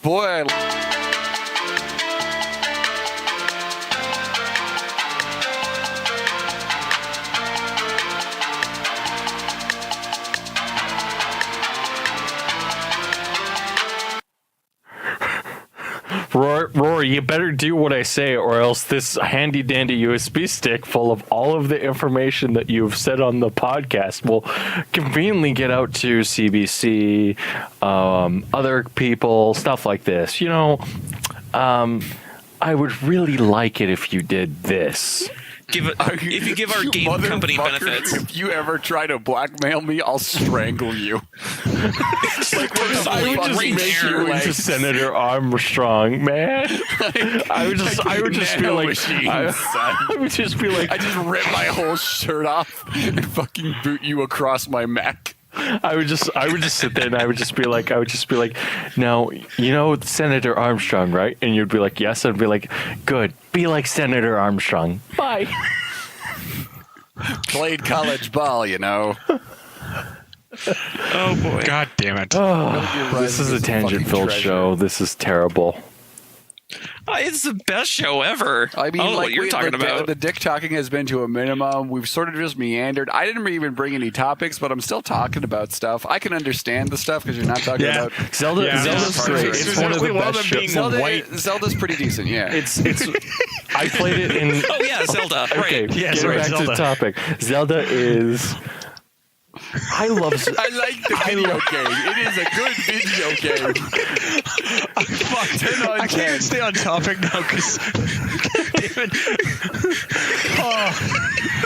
Boy. Rory, you better do what I say, or else this handy dandy USB stick full of all of the information that you've said on the podcast will conveniently get out to CBC, other people, stuff like this. You know, I would really like it if you did this. if you give our game company Motherfucker, benefits. If you ever try to blackmail me, I'll strangle you. I would just Right make there, you into like- Senator Armstrong, man. I would just be like, I would just be like, I just rip my whole shirt off and fucking boot you across my Mac. I would just sit there and I would just be like, now, you know Senator Armstrong, right? And you'd be like, yes. I'd be like, good. Be like Senator Armstrong. Bye. Played college ball, you know. Oh boy. God damn it. This is a tangent-filled show. This is terrible. It's the best show ever. I mean, don't know like what you're talking about. The dick talking has been to a minimum. We've sort of just meandered. I didn't even bring any topics, but I'm still talking about stuff. I can understand the stuff because you're not talking Yeah. about Zelda's Yeah. great. It's It's one of the Specifically, one of best them being shows. Zelda's pretty decent. Yeah, It's. I played it in. Oh yeah, Zelda. Okay, Right. Yeah, get sorry, back to the Zelda. topic. Zelda is. I love. I like the video game. It is a good video game. Fuck, 10 on I can't 10. even stay on topic now because.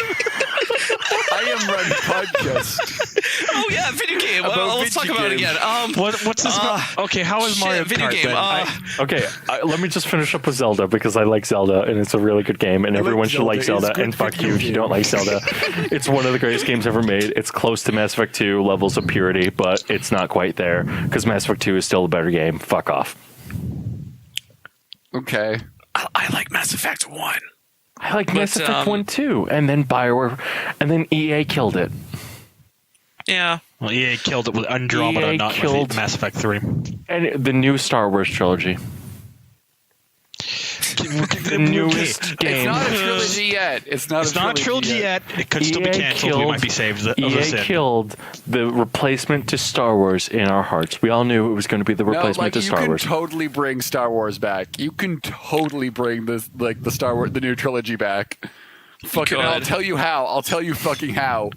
I am running podcast. Oh yeah, video game. About Well, let's talk video about it game. again. What's this about? Okay, how is Shit, Mario video Kart game. then? Okay, let me just finish up with Zelda because I like Zelda and it's a really good game and everyone should like Zelda. Zelda. It's a And good fuck video you if you game. don't like Zelda. It's one of the greatest games ever made. It's close to Mass Effect 2 levels of purity, but it's not quite there because Mass Effect 2 is still a better game. Fuck off. Okay. I like Mass Effect 1. I like Mass But, Effect 1 too, and then BioWare, and then EA killed it. Yeah. Well, EA killed it with Andromeda, EA not killed- with Mass Effect 3. And the new Star Wars trilogy. The newest It's game. not a trilogy yet. It's not It's not a trilogy yet. It could still be EA canceled. We might be saved of the EA sin. killed the replacement to Star Wars in our hearts. We all knew it was going to be the No, replacement like to you Star can Wars. totally bring Star Wars back. You can totally bring this, like the Star Wars, the new trilogy back. Fucking, I'll could. tell you how. I'll tell you fucking how.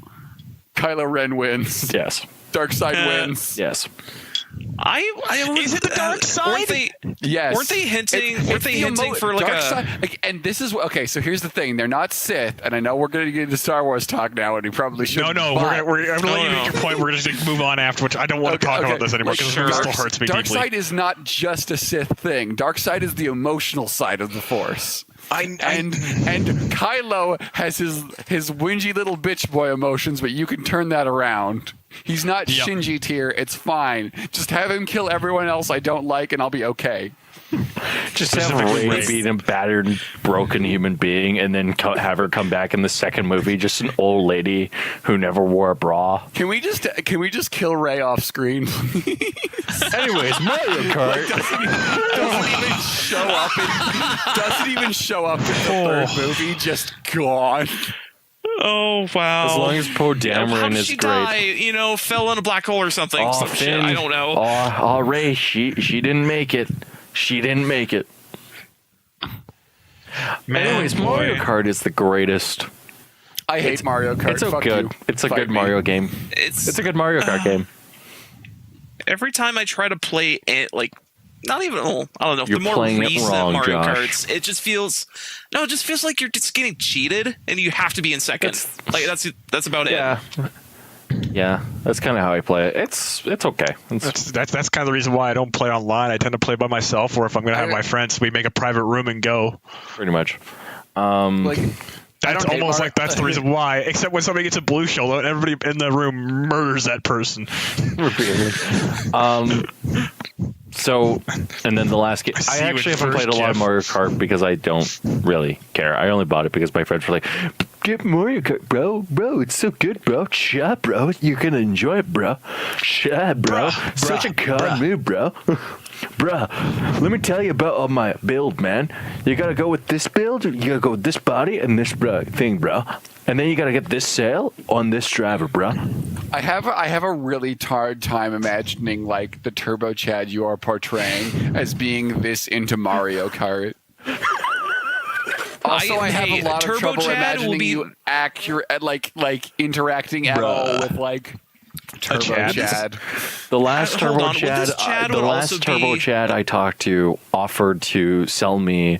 Kylo Ren wins. Yes. Darkseid wins. Yes. Is it the dark side? Yes. Weren't they hinting? It's Weren't they the hinting for like a? Darkseid, like, and this is okay. So here's the thing: they're not Sith, and I know we're going to get into Star Wars talk now, and we probably should. No, I'm going to let you make your point. We're going to move on after, which I don't want to talk about this anymore because it still hurts me deeply. Darkseid is not just a Sith thing. Darkseid is the emotional side of the Force. And Kylo has his whingy little bitch boy emotions, but you can turn that around. He's not Yep. Shinji tier. It's fine. Just have him kill everyone else I don't like, and I'll be okay. Just have Specifically Ray Ray. being a battered, broken human being, and then have her come back in the second movie, just an old lady who never wore a bra. Can we just kill Ray off screen, please? Anyways, Mario Kart. Doesn't even show up in the third movie. Just gone. Oh wow! As long as Poe Dameron How'd is she great. die? You know, fell in a black hole or something. Oh, Some shit. Finn. I don't know. Oh, Ray, she didn't make it. She didn't make it. Man, Anyways, Mario boy. Kart is the greatest. I hate Mario Kart. It's so Fuck good. you. It's a Fight good me. Mario game. It's It's a good Mario Kart game. every time I try to play it, like not even. Oh, I don't know. You're the more playing it recent wrong, Mario Josh. Karts, it just feels. No, it just feels like you're just getting cheated, and you have to be in second. Like that's about it. Yeah. Yeah, that's kind of how I play it. It's okay. That's kind of the reason why I don't play online. I tend to play by myself, or if I'm going to have my friends, we make a private room and go. Pretty much. Like, That's don't hate almost Mario- like that's the reason why. Except when somebody gets a blue shell, and everybody in the room murders that person. Repeatedly. So, and then the last game. see I you actually at haven't first, played a lot of Jeff. Mario Kart because I don't really care. I only bought it because my friends were like, "Get Mario Kart, bro. Bro, it's so good, bro. Shut up, bro. You're gonna enjoy it, bro. Shut up, bro. Such a con move, bro." Bruh, let me tell you about my build, man. You gotta go with this build, you gotta go with this body and this thing, bro. And then you gotta get this sail on this driver, bro. I have a really hard time imagining like the Turbo Chad you are portraying as being this into Mario Kart. Also, I have a lot of Turbo trouble Chad will imagining be- you accurate, like interacting at all with like Turbo Chad? Chad. The last Hold Turbo on, Chad, this Chad the would last also Turbo be- Chad I talked to offered to sell me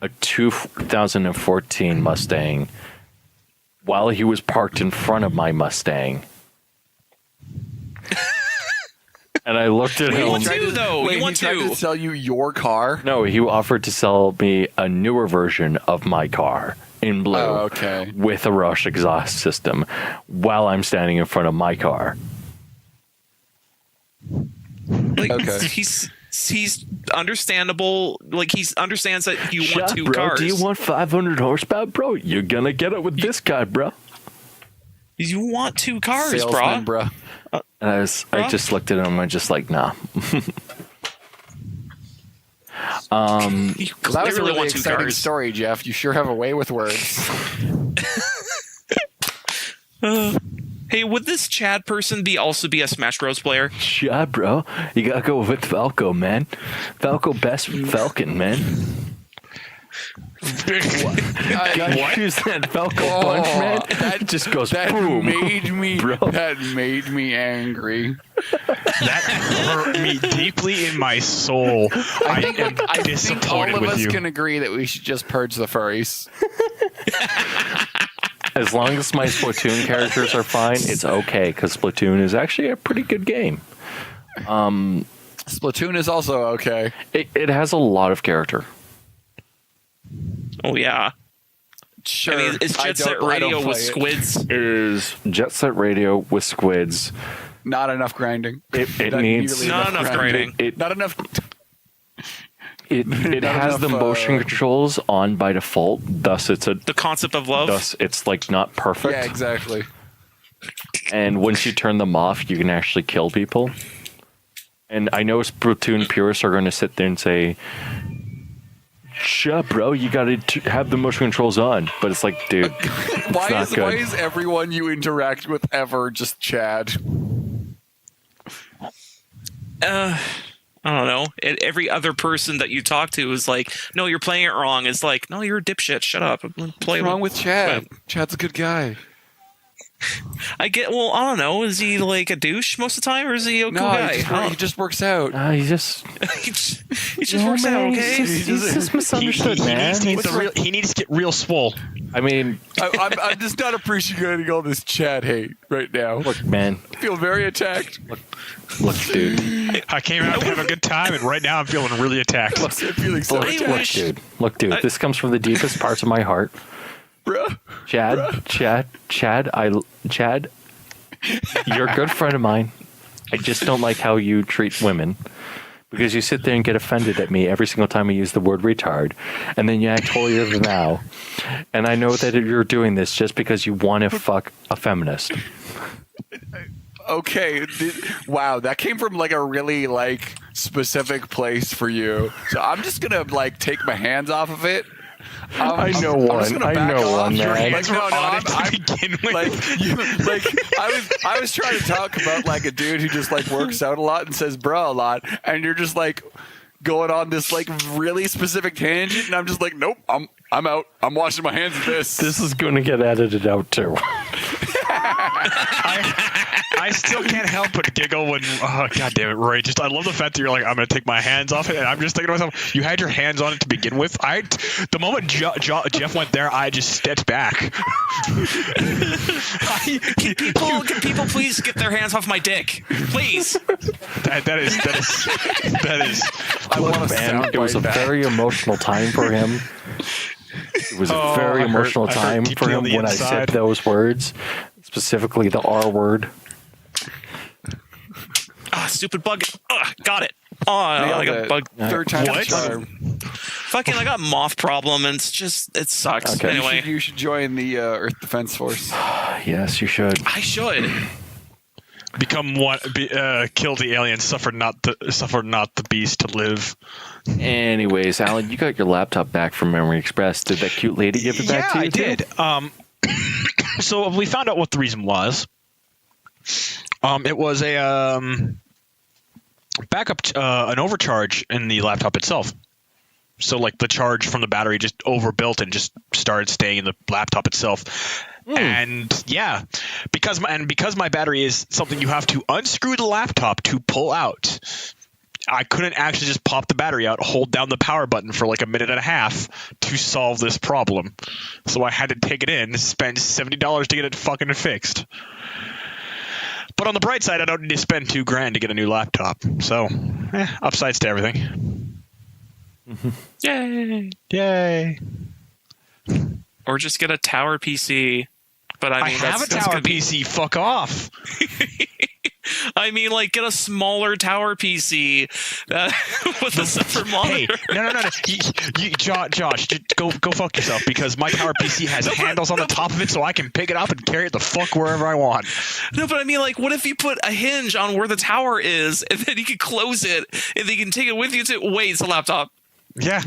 a 2014 Mustang while he was parked in front of my Mustang. And I looked at You him. want to, though. Wait, You want he tried to to. sell you your car? No, he offered to sell me a newer version of my car in blue Oh, okay. with a Rush exhaust system while I'm standing in front of my car. Like, Okay. He's understandable. Like, he understands that you want two bro, cars. do you want 500 horsepower, bro? You're gonna get it with this guy, bro. You want two cars, Salesman, bro. bruh. And I just looked at him and just like, nah. You Well, that was a clearly really want two exciting cars. story, Jeff. You sure have a way with words. Hey, would this Chad person also be a Smash Bros player? Yeah, bro. You gotta go with Falco, man. Falco best Falcon, man. Gotta use that Falco punch, man. That just goes That boom. made me. Bro. That made me angry. That hurt me deeply in my soul. I am I think all disappointed of with us you. can agree that we should just purge the furries. As long as my Splatoon characters are fine, it's okay, because Splatoon is actually a pretty good game. Splatoon is also okay. It has a lot of character. Oh yeah. Sure. I mean, it's Jet Set Radio with squids. It is Jet Set Radio with squids. Not enough grinding. It Not needs... nearly Not enough grinding. Not enough. It has enough, the motion controls on by default, thus it's The concept of love. like not perfect. Yeah, exactly. And once you turn them off, you can actually kill people. And I know Splatoon purists are going to sit there and say, "Shut, bro, you got to have the motion controls on." But it's like, dude, Why not good. is everyone you interact with ever just Chad? I don't know. Every other person that you talk to is like, "No, you're playing it wrong." It's like, "No, you're a dipshit. Shut up. Play What's wrong with Chad? Chad's a good guy. I get. Well, I don't know. Is he like a douche most of the time, or is he a cool guy? he just works out. he just he just works out. Okay. He's just misunderstood, he man. he needs to get real swole. I mean, I'm just not appreciating all this Chad hate right now. look, man, I feel very attacked. look, dude, I came out to have a good time, and right now I'm feeling really attacked. I'm feeling so look, attacked, look, dude. This comes from the deepest parts of my heart. bruh. Chad, you're a good friend of mine. I just don't like how you treat women, because you sit there and get offended at me every single time I use the word retard, and then you act holier than thou. And I know that you're doing this just because you want to fuck a feminist. Okay, wow, that came from like a really like specific place for you. So I'm just gonna like take my hands off of it. I know I'm one. just gonna I back know off. one, Your man. hands were on it to begin with. I was trying to talk about like a dude who just like works out a lot and says "bro" a lot, and you're just like going on this like really specific tangent, and I'm just like, nope, I'm out. I'm washing my hands of this. This is going to get edited out too. I still can't help but giggle when, oh, God damn it, Rory. I love the fact that you're like, I'm going to take my hands off it. And I'm just thinking to myself, you had your hands on it to begin with. The moment Jeff went there, I just stepped back. Can people please get their hands off my dick, please? That is. I want to Man, it was a very emotional time for him. It was a very emotional I hurt time for deeply him on the when I inside. said those words, specifically the R word. Stupid bug. Got it. Oh, I got bug. Third time What? charm. Fucking, I got moth problem, and it sucks. Okay. Anyway, You should join the Earth Defense Force. Yes, you should. I should. Become one. Kill the alien. Suffer not the beast to live. Anyways, Alan, you got your laptop back from Memory Express. Did that cute lady give it back to you? I did. So we found out what the reason was. It was a backup, an overcharge in the laptop itself. So like the charge from the battery just overbuilt and just started staying in the laptop itself. And yeah, because my battery is something you have to unscrew the laptop to pull out. I couldn't actually just pop the battery out, hold down the power button for like a minute and a half to solve this problem. So I had to take it in, spend $70 to get it fucking fixed. But on the bright side, I don't need to spend $2,000 to get a new laptop. So, upsides to everything. Yay! Yay! Or just get a tower PC. But I mean, have a tower PC. Fuck off. I mean, like, get a smaller tower PC with a separate monitor. Hey, no. Josh, go fuck yourself, because my tower PC has handles on the top of it, so I can pick it up and carry it the fuck wherever I want. No, but I mean, like, what if you put a hinge on where the tower is, and then you can close it, and then you can take it with you to... Wait, it's a laptop. Yeah.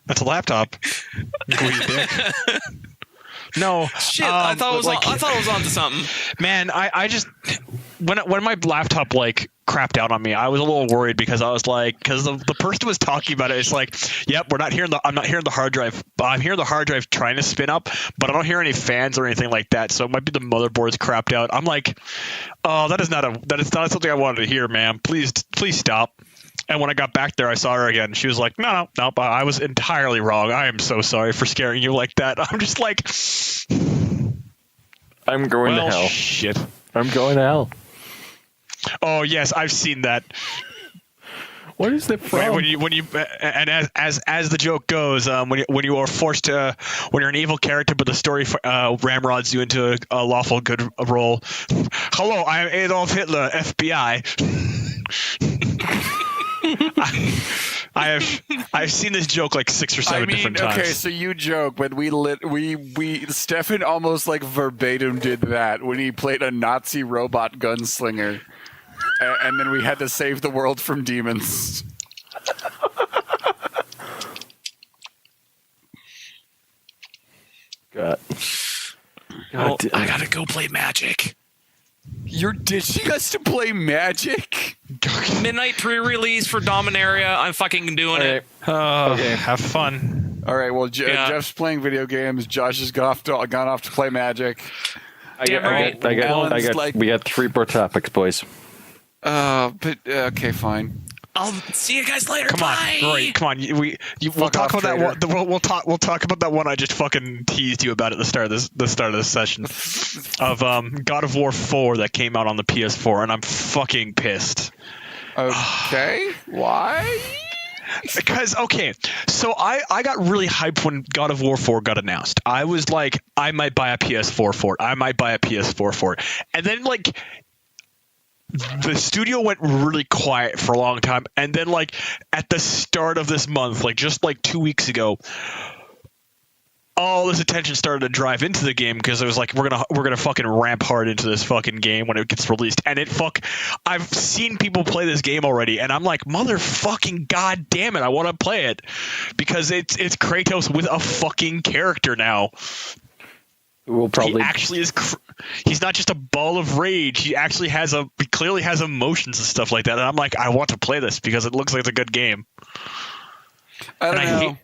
That's a laptop. You dick. No, shit! I thought it was onto something. Man, I just when my laptop like crapped out on me, I was a little worried, because I was like, because the person was talking about it. It's like, yep, I'm not hearing the hard drive, but I'm hearing the hard drive trying to spin up, but I don't hear any fans or anything like that. So it might be the motherboard's crapped out. I'm like, oh, that is not something I wanted to hear, man. Please stop. And when I got back there, I saw her again. She was like, no, I was entirely wrong. I am so sorry for scaring you like that. I'm just like... I'm going to hell. Shit. I'm going to hell. Oh, yes, I've seen that. What is it from? When you and as the joke goes, when you are forced to, when you're an evil character but the story ramrods you into a lawful good role. Hello, I am Adolf Hitler, FBI. I've seen this joke like 6 or 7 different times. Okay, so you joke, but Stefan almost like verbatim did that when he played a Nazi robot gunslinger, and then we had to save the world from demons. God. Well, I gotta go play Magic. You're ditching us to play Magic? Midnight pre-release for Dominaria. I'm fucking doing it. Okay, have fun. All right. Well, Jeff's playing video games. Josh has gone off to play Magic. We got 3 more topics, boys. But okay, fine. I'll see you guys later. Come on, Rory. Come on. We'll talk about that one. We'll talk about that one I just fucking teased you about at the start of this session of God of War 4 that came out on the PS4, and I'm fucking pissed. Okay, why? Because, okay, so I got really hyped when God of War 4 got announced. I was like, I might buy a PS4 for it. And then, like, the studio went really quiet for a long time, and then like at the start of this month, like just like 2 weeks ago, all this attention started to drive into the game, because it was like we're gonna fucking ramp hard into this fucking game when it gets released. And I've seen people play this game already, and I'm like, motherfucking goddamn it, I want to play it, because it's Kratos with a fucking character now. He actually is. He's not just a ball of rage. He actually he clearly has emotions and stuff like that. And I'm like, I want to play this because it looks like it's a good game. I don't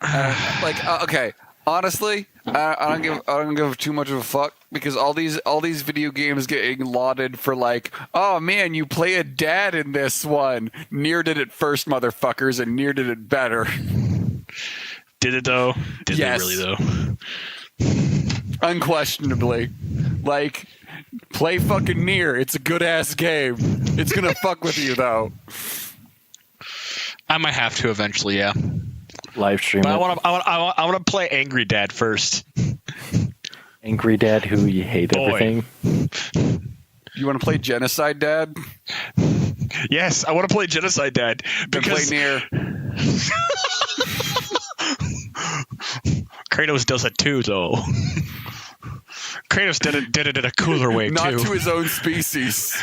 know. Okay. Honestly, I don't give too much of a fuck, because all these video games getting lauded for like, oh man, you play a dad in this one. Nier did it first, motherfuckers, and Nier did it better. Did it though? Did yes. they really though? Unquestionably. Like, play fucking Nier. It's a good ass game. It's gonna fuck with you though. I might have to eventually, yeah. Live stream. But I want to play Angry Dad first. Angry Dad, who you hate everything. You want to play Genocide Dad? Yes, I want to play Genocide Dad. Because play Nier. Kratos does it too, though. Kratos did it in a cooler way, Not too. to his own species.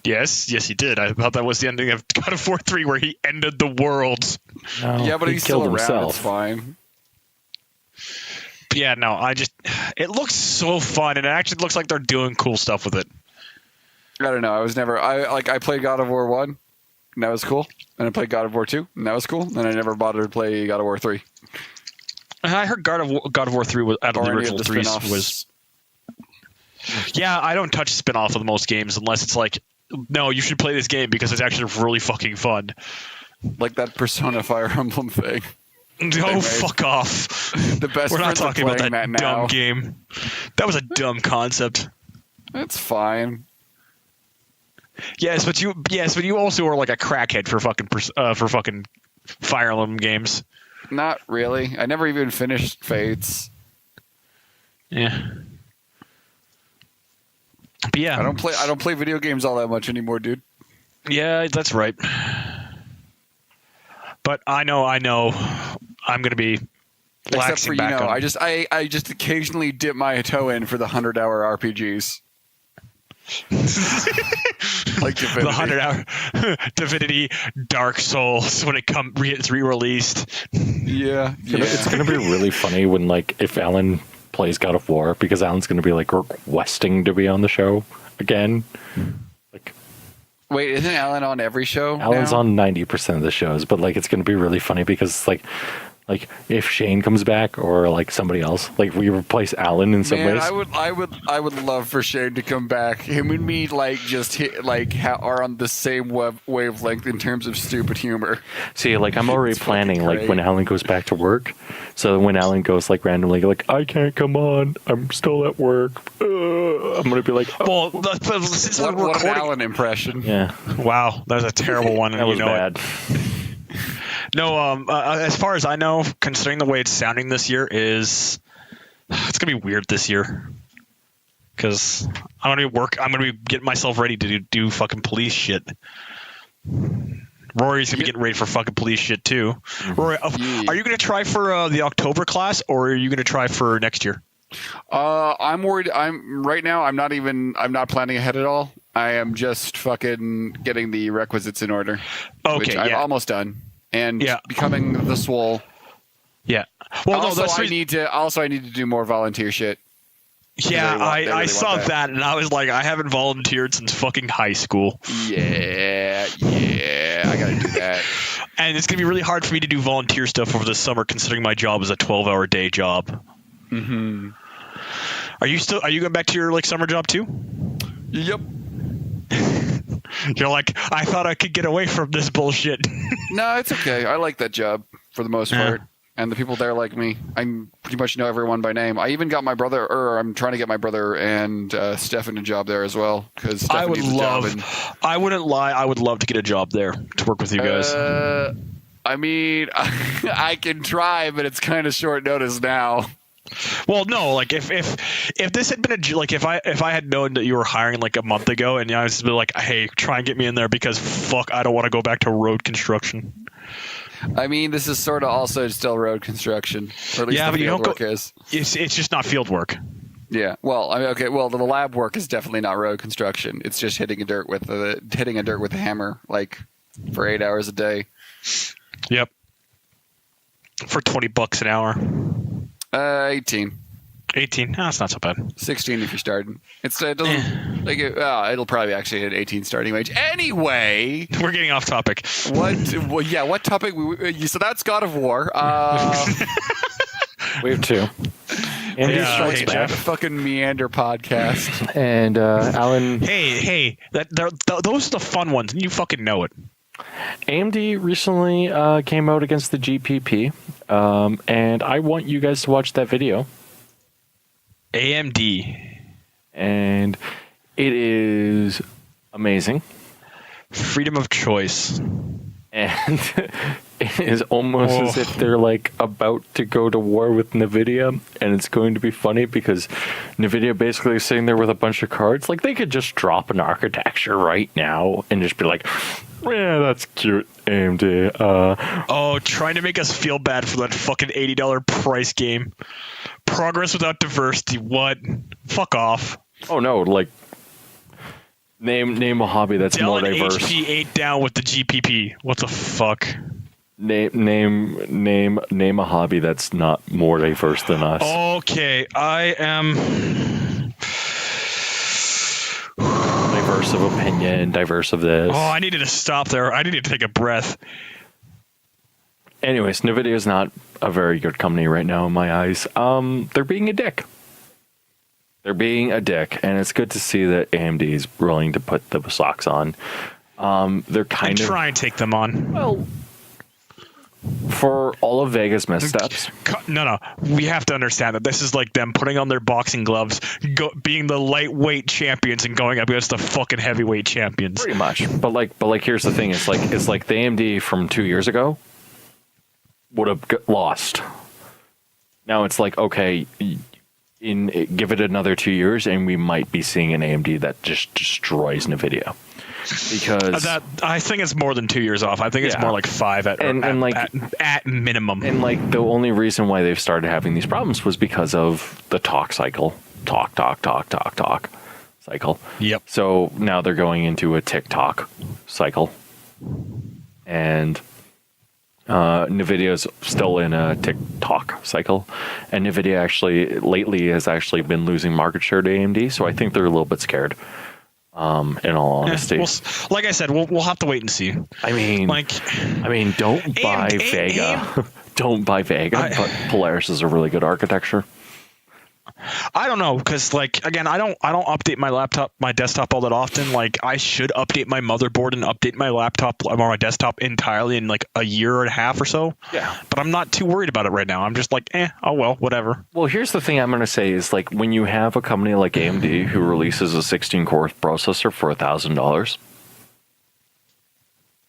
Yes, he did. I thought that was the ending of God of War 3, where he ended the world. No, yeah, but he's still around. Himself. It's fine. But yeah, no, it looks so fun, and it actually looks like they're doing cool stuff with it. I don't know. I played God of War 1, and that was cool. And I played God of War 2, and that was cool. And I never bothered to play God of War 3. I heard God of War 3 was out of the original 3s was. Yeah, I don't touch spin-off with most games unless it's like, no, you should play this game because it's actually really fucking fun. Like that Persona Fire Emblem thing. Oh, fuck off. The best We're not friends are talking about playing that now. dumb game. That was a dumb concept. It's fine. Yes, but you also are like a crackhead for fucking Fire Emblem games. Not really. I never even finished Fates. Yeah. But yeah. I don't play video games all that much anymore, dude. Yeah, that's right. But I know I'm gonna be Except laxing for, back on. I just occasionally dip my toe in for the 100-hour RPGs. Like Divinity. The 100-hour Divinity Dark Souls when it gets re-released. Yeah. It's gonna be really funny when, like, if Allan plays God of War, because Allan's gonna be like requesting to be on the show again. Like, Wait, isn't Allan on every show? Allan's now? on 90% of the shows, but like it's gonna be really funny because like if Shane comes back or like somebody else, like we replace Allan in some Man, ways. I would love for Shane to come back. Him and me are on the same wavelength in terms of stupid humor. See, like I'm already It's fucking planning like great. when Allan goes back to work. So when Allan goes like randomly like I can't come on, I'm still at work. I'm gonna be like, oh, Well, since What we're an recording, Allan impression. yeah, wow, that was a terrible one. that was bad. No, as far as I know, considering the way it's sounding this year, it's gonna be weird this year. Because I'm gonna be getting myself ready to do fucking police shit. Rory's gonna be getting ready for fucking police shit too. Rory, are you gonna try for the October class, or are you gonna try for next year? I'm worried. I'm not planning ahead at all. I am just fucking getting the requisites in order. Okay, which I'm yeah. almost done. And Yeah. becoming the swole. Yeah. Well, no, Also, that's I need to do more volunteer shit. yeah. they really I saw want that, and I was like, I haven't volunteered since fucking high school, Yeah, I gotta do that. and it's gonna be really hard for me to do volunteer stuff over the summer, considering my job is a 12-hour day job. Mm-hmm. Are you going back to your like summer job too? Yep. You're like, I thought I could get away from this bullshit. No, it's okay. I like that job for the most part. And the people there like me. I pretty much know everyone by name. I even got my brother, or I'm trying to get my brother and Stefan a job there as well. Because I wouldn't lie, I would love to get a job there to work with you guys. I mean, I can try, but it's kind of short notice now. Well, no, like if this had been if I had known that you were hiring like a month ago, and I was just like, hey, try and get me in there because fuck, I don't want to go back to road construction. I mean, this is sort of also still road construction, or at least Yeah, the but you field don't work is. It's just not field work. Yeah. Well, I mean, okay. Well, the lab work is definitely not road construction. It's just hitting a dirt with a hammer, like for 8 hours a day. Yep. For $20 an hour. 18. 18. No, that's not so bad. 16 if you're starting. It doesn't like it'll probably actually hit 18 starting wage. Anyway, We're getting off topic. what topic? So that's God of War. We have two. Andy Yeah, strikes hey, back, The fucking meander podcast. and Allan. Hey, those are the fun ones, and you fucking know it. AMD recently came out against the GPP, and I want you guys to watch that video. AMD. And it is amazing. Freedom of choice. And it is almost as if they're like about to go to war with NVIDIA, and it's going to be funny because NVIDIA basically is sitting there with a bunch of cards. Like they could just drop an architecture right now and just be like, yeah, that's cute, AMD. Trying to make us feel bad for that fucking $80 price game. Progress without diversity. What? Fuck off. Oh no, like name a hobby that's Dell more and diverse. HP 8 down with the GPP. What the fuck? Name a hobby that's not more diverse than us. Okay, I am Diverse of opinion, diverse of this. Oh, I needed to stop there. I needed to take a breath. Anyways, NVIDIA is not a very good company right now in my eyes. They're being a dick. They're being a dick, and it's good to see that AMD is willing to put the socks on. They're kind of try and take them on. well for all of Vega's missteps. No. We have to understand that this is like them putting on their boxing gloves, being the lightweight champions and going up against the fucking heavyweight champions. Pretty much. But here's the thing. It's like the AMD from 2 years ago would have lost. Now it's like, okay, give it another 2 years and we might be seeing an AMD that just destroys NVIDIA. Because I think it's more than 2 years off. I think it's more like 5 at minimum. And like the only reason why they've started having these problems was because of the talk cycle. Talk cycle. Yep. So now they're going into a TikTok cycle. And NVIDIA's still in a TikTok cycle. And NVIDIA actually lately has actually been losing market share to AMD. So I think they're a little bit scared. In all honesty, like I said, we'll have to wait and see. I mean, don't buy Vega. Don't buy Vega, but Polaris is a really good architecture. I don't know, because like again, I don't update my desktop all that often. Like I should update my motherboard and update my laptop or my desktop entirely in like a year and a half or so. Yeah. But I'm not too worried about it right now. I'm just like, oh well, whatever. Well, here's the thing I'm going to say is like when you have a company like AMD who releases a 16-core processor for $1,000,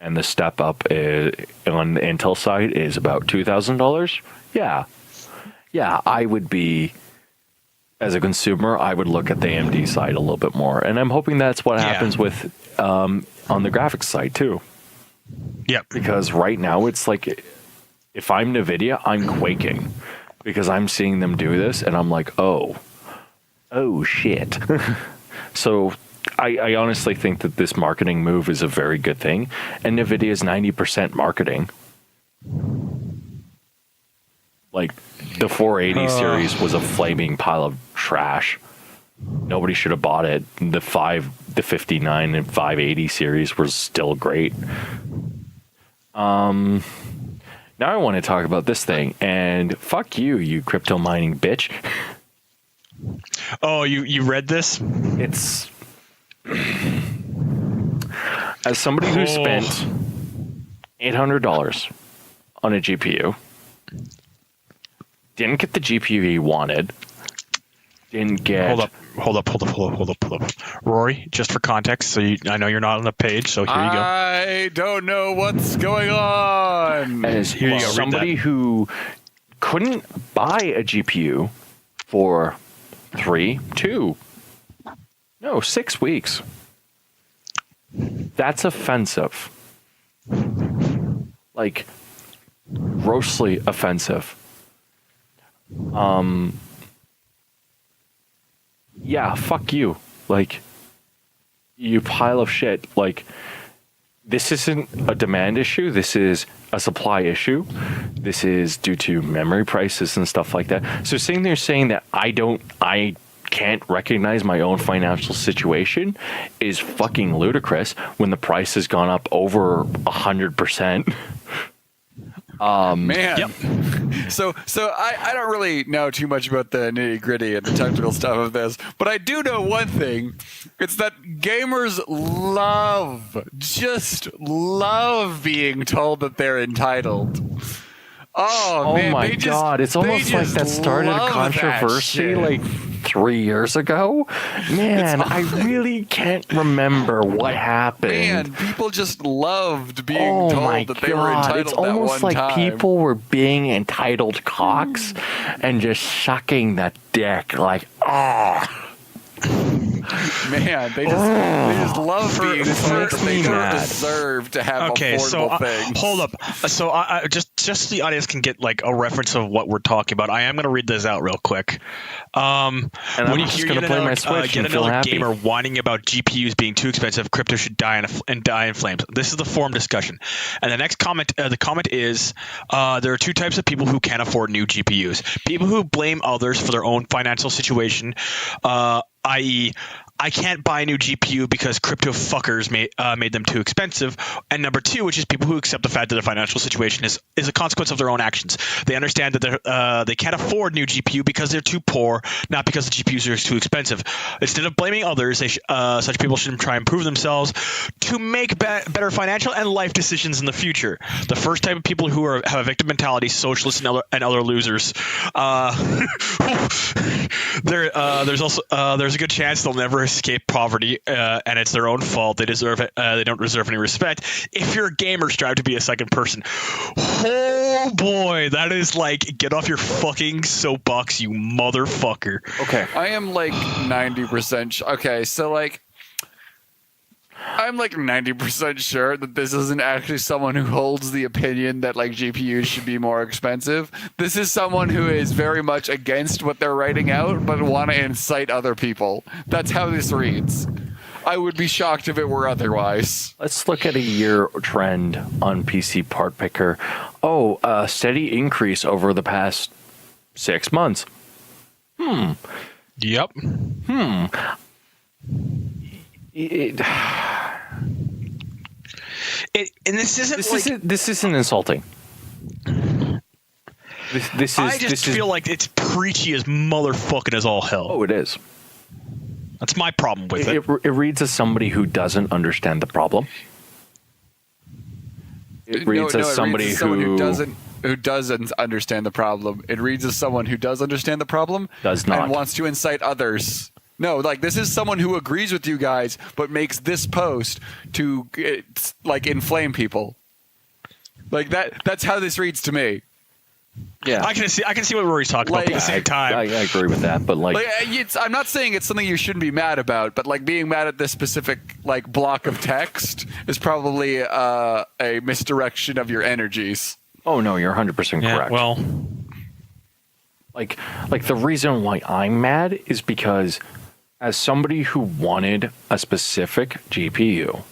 and the step up on the Intel side is about $2,000. Yeah, I would be. As a consumer, I would look at the AMD side a little bit more, and I'm hoping that's what happens with on the graphics side too. Yeah, because right now it's like if I'm NVIDIA, I'm quaking because I'm seeing them do this, and I'm like, oh shit. So I honestly think that this marketing move is a very good thing, and NVIDIA is 90% marketing. Like the 480 series was a flaming pile of trash. Nobody should have bought it. The 59 and 580 series were still great. Now I want to talk about this thing, and fuck you crypto mining bitch. Oh, you read this? It's as somebody who spent $800 on a GPU. Didn't get the GPU he wanted. Didn't get. Hold up. Rory, just for context, so I know you're not on the page, so here you go. I don't know what's going on. As Here you go, somebody who couldn't buy a GPU for 6 weeks. That's offensive. Like, grossly offensive. Yeah, fuck you. Like, you pile of shit. Like, this isn't a demand issue. This is a supply issue. This is due to memory prices and stuff like that. So sitting there saying that I can't recognize my own financial situation is fucking ludicrous when the price has gone up over 100%. Man. Yep. So I don't really know too much about the nitty gritty and the technical stuff of this, but I do know one thing. It's that gamers just love being told that they're entitled. Oh man, my God. It's almost like that started a controversy like 3 years ago. Man, I really can't remember what happened. Man, people just loved being told that they were entitled it's almost that one like time. people were being entitled cocks and just sucking that dick like, Man, they just love being told that they don't mad. deserve to have Okay, so affordable things. hold up. So I just so the audience can get like a reference of what we're talking about. I am going to read this out real quick. and I'm When you just hear going to play my Switch and feel happy. gamer whining about GPUs being too expensive, crypto should die in flames. This is the forum discussion. And the next comment, the comment is, there are two types of people who can't afford new GPUs. People who blame others for their own financial situation, i.e., I can't buy a new GPU because crypto fuckers made them too expensive. And number two, which is people who accept the fact that their financial situation is a consequence of their own actions. They understand that they can't afford new GPU because they're too poor, not because the GPUs are too expensive. Instead of blaming others, such people should try and improve themselves to make better financial and life decisions in the future. The first type of people who have a victim mentality, socialists and other losers. There's a good chance they'll never escape poverty, and it's their own fault. They deserve it. They don't deserve any respect. If you're a gamer, strive to be a second person. Oh boy, that is like, get off your fucking soapbox, you motherfucker. Okay. I am like 90%. Okay, so like, I'm like 90% sure that this isn't actually someone who holds the opinion that like GPUs should be more expensive. This is someone who is very much against what they're writing out, but want to incite other people. That's how this reads. I would be shocked if it were otherwise. Let's look at a year trend on PC Part Picker. Oh, a steady increase over the past 6 months. Yep. This isn't insulting. I just feel like it's preachy as motherfucking as all hell. Oh, it is. That's my problem with it. It reads as somebody who doesn't understand the problem. It reads as somebody who doesn't understand the problem. It reads as someone who does understand the problem, does not, and wants to incite others. No, like this is someone who agrees with you guys, but makes this post to like inflame people. Like that. That's how this reads to me. Yeah, I can see what Rory's talking about. But at the same time, I agree with that. But like I'm not saying it's something you shouldn't be mad about, but like being mad at this specific like block of text is probably a misdirection of your energies. Oh no, you're 100% correct. Well, like the reason why I'm mad is because as somebody who wanted a specific GPU,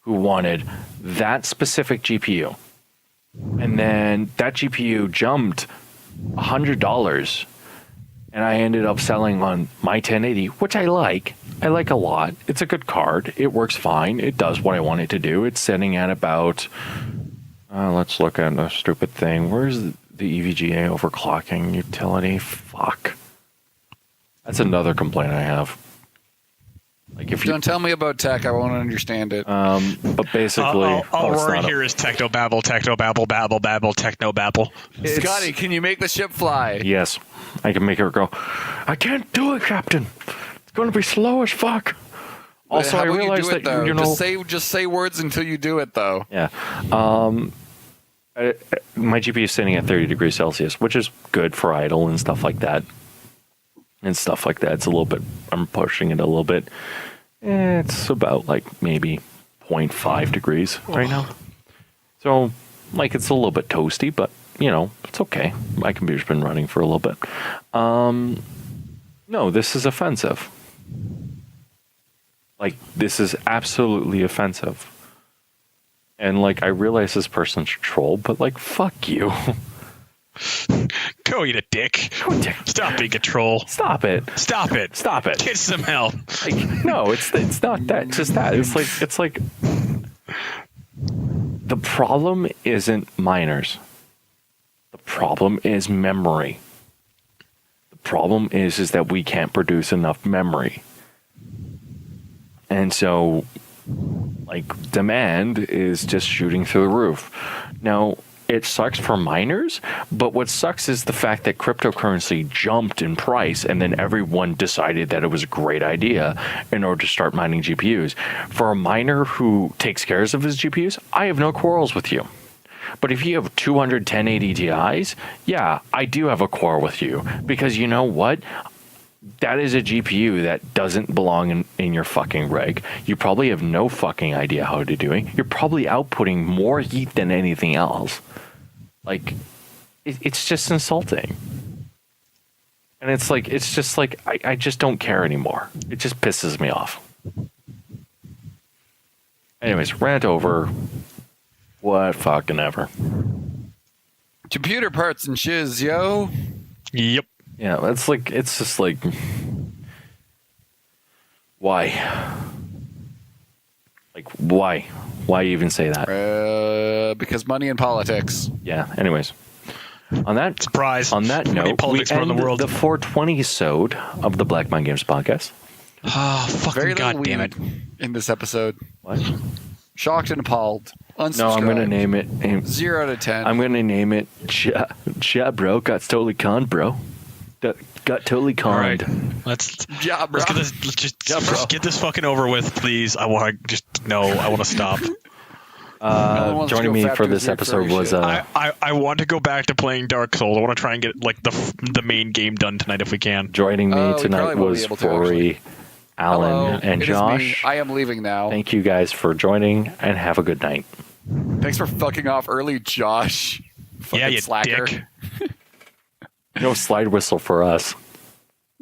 who wanted that specific GPU, and then that GPU jumped $100, and I ended up selling on my 1080, which I like a lot. It's a good card. It works fine. It does what I want it to do. It's sitting at about, let's look at a stupid thing. Where's the EVGA overclocking utility? Fuck. That's another complaint I have. Like if you don't tell me about tech, I won't understand it. But basically, all Rory here is technobabble, babble, technobabble. Scotty, can you make the ship fly? Yes, I can make it go. I can't do it, Captain. It's going to be slow as fuck. Also, I realized that you know, just say words until you do it, though. Yeah. My GPU is sitting at 30 degrees Celsius, which is good for idle and stuff like that. It's a little bit, I'm pushing it a little bit. It's about like maybe 0.5 degrees right now. So like it's a little bit toasty, but you know, it's okay. My computer's been running for a little bit. No, this is offensive. Like this is absolutely offensive. And like I realize this person's a troll, but like fuck you. Go eat a dick. Stop being a troll. Stop it. Stop it. Stop it. Get some help. Like, no, it's not that. Just that. It's like the problem isn't miners. The problem is memory. The problem is that we can't produce enough memory. And so like demand is just shooting through the roof. Now, it sucks for miners, but what sucks is the fact that cryptocurrency jumped in price and then everyone decided that it was a great idea in order to start mining GPUs. For a miner who takes care of his GPUs, I have no quarrels with you. But if you have 200 1080 Ti's, yeah, I do have a quarrel with you because you know what? That is a GPU that doesn't belong in your fucking rig. You probably have no fucking idea how to do it. You're probably outputting more heat than anything else. Like, it's just insulting. And it's just like, I just don't care anymore. It just pisses me off. Anyways, rant over. What fucking ever. Computer parts and shiz, yo. Yep. Yeah, it's just like Why? Like, why? Why even say that? Because money and politics. Yeah. Anyways, on that Surprise. On that Money, note, politics we run end the world. the 420-sode of the Black Mind Games podcast. Oh, fucking Very little goddamn weed it. in this episode. What? Shocked and appalled. Unsubscribed. No, I'm gonna name it. 0 out of 10. I'm gonna name it. Yeah, bro. Got totally conned, bro. Got totally All right. conned. Let's Yeah, bro. get this. Let's just Yeah, bro. get this fucking over with, please. I want to I want to stop. wants to Joining go me fat for to his this weird episode furry was shit. I want to go back to playing Dark Souls. I want to try and get like the main game done tonight if we can. joining me we tonight probably won't be was able to, Rory, Allan, Hello, and it is me. Josh. I am leaving now. Thank you guys for joining, and have a good night. Thanks for fucking off early, Josh. Fucking Yeah, you slacker. dick. No slide whistle for us.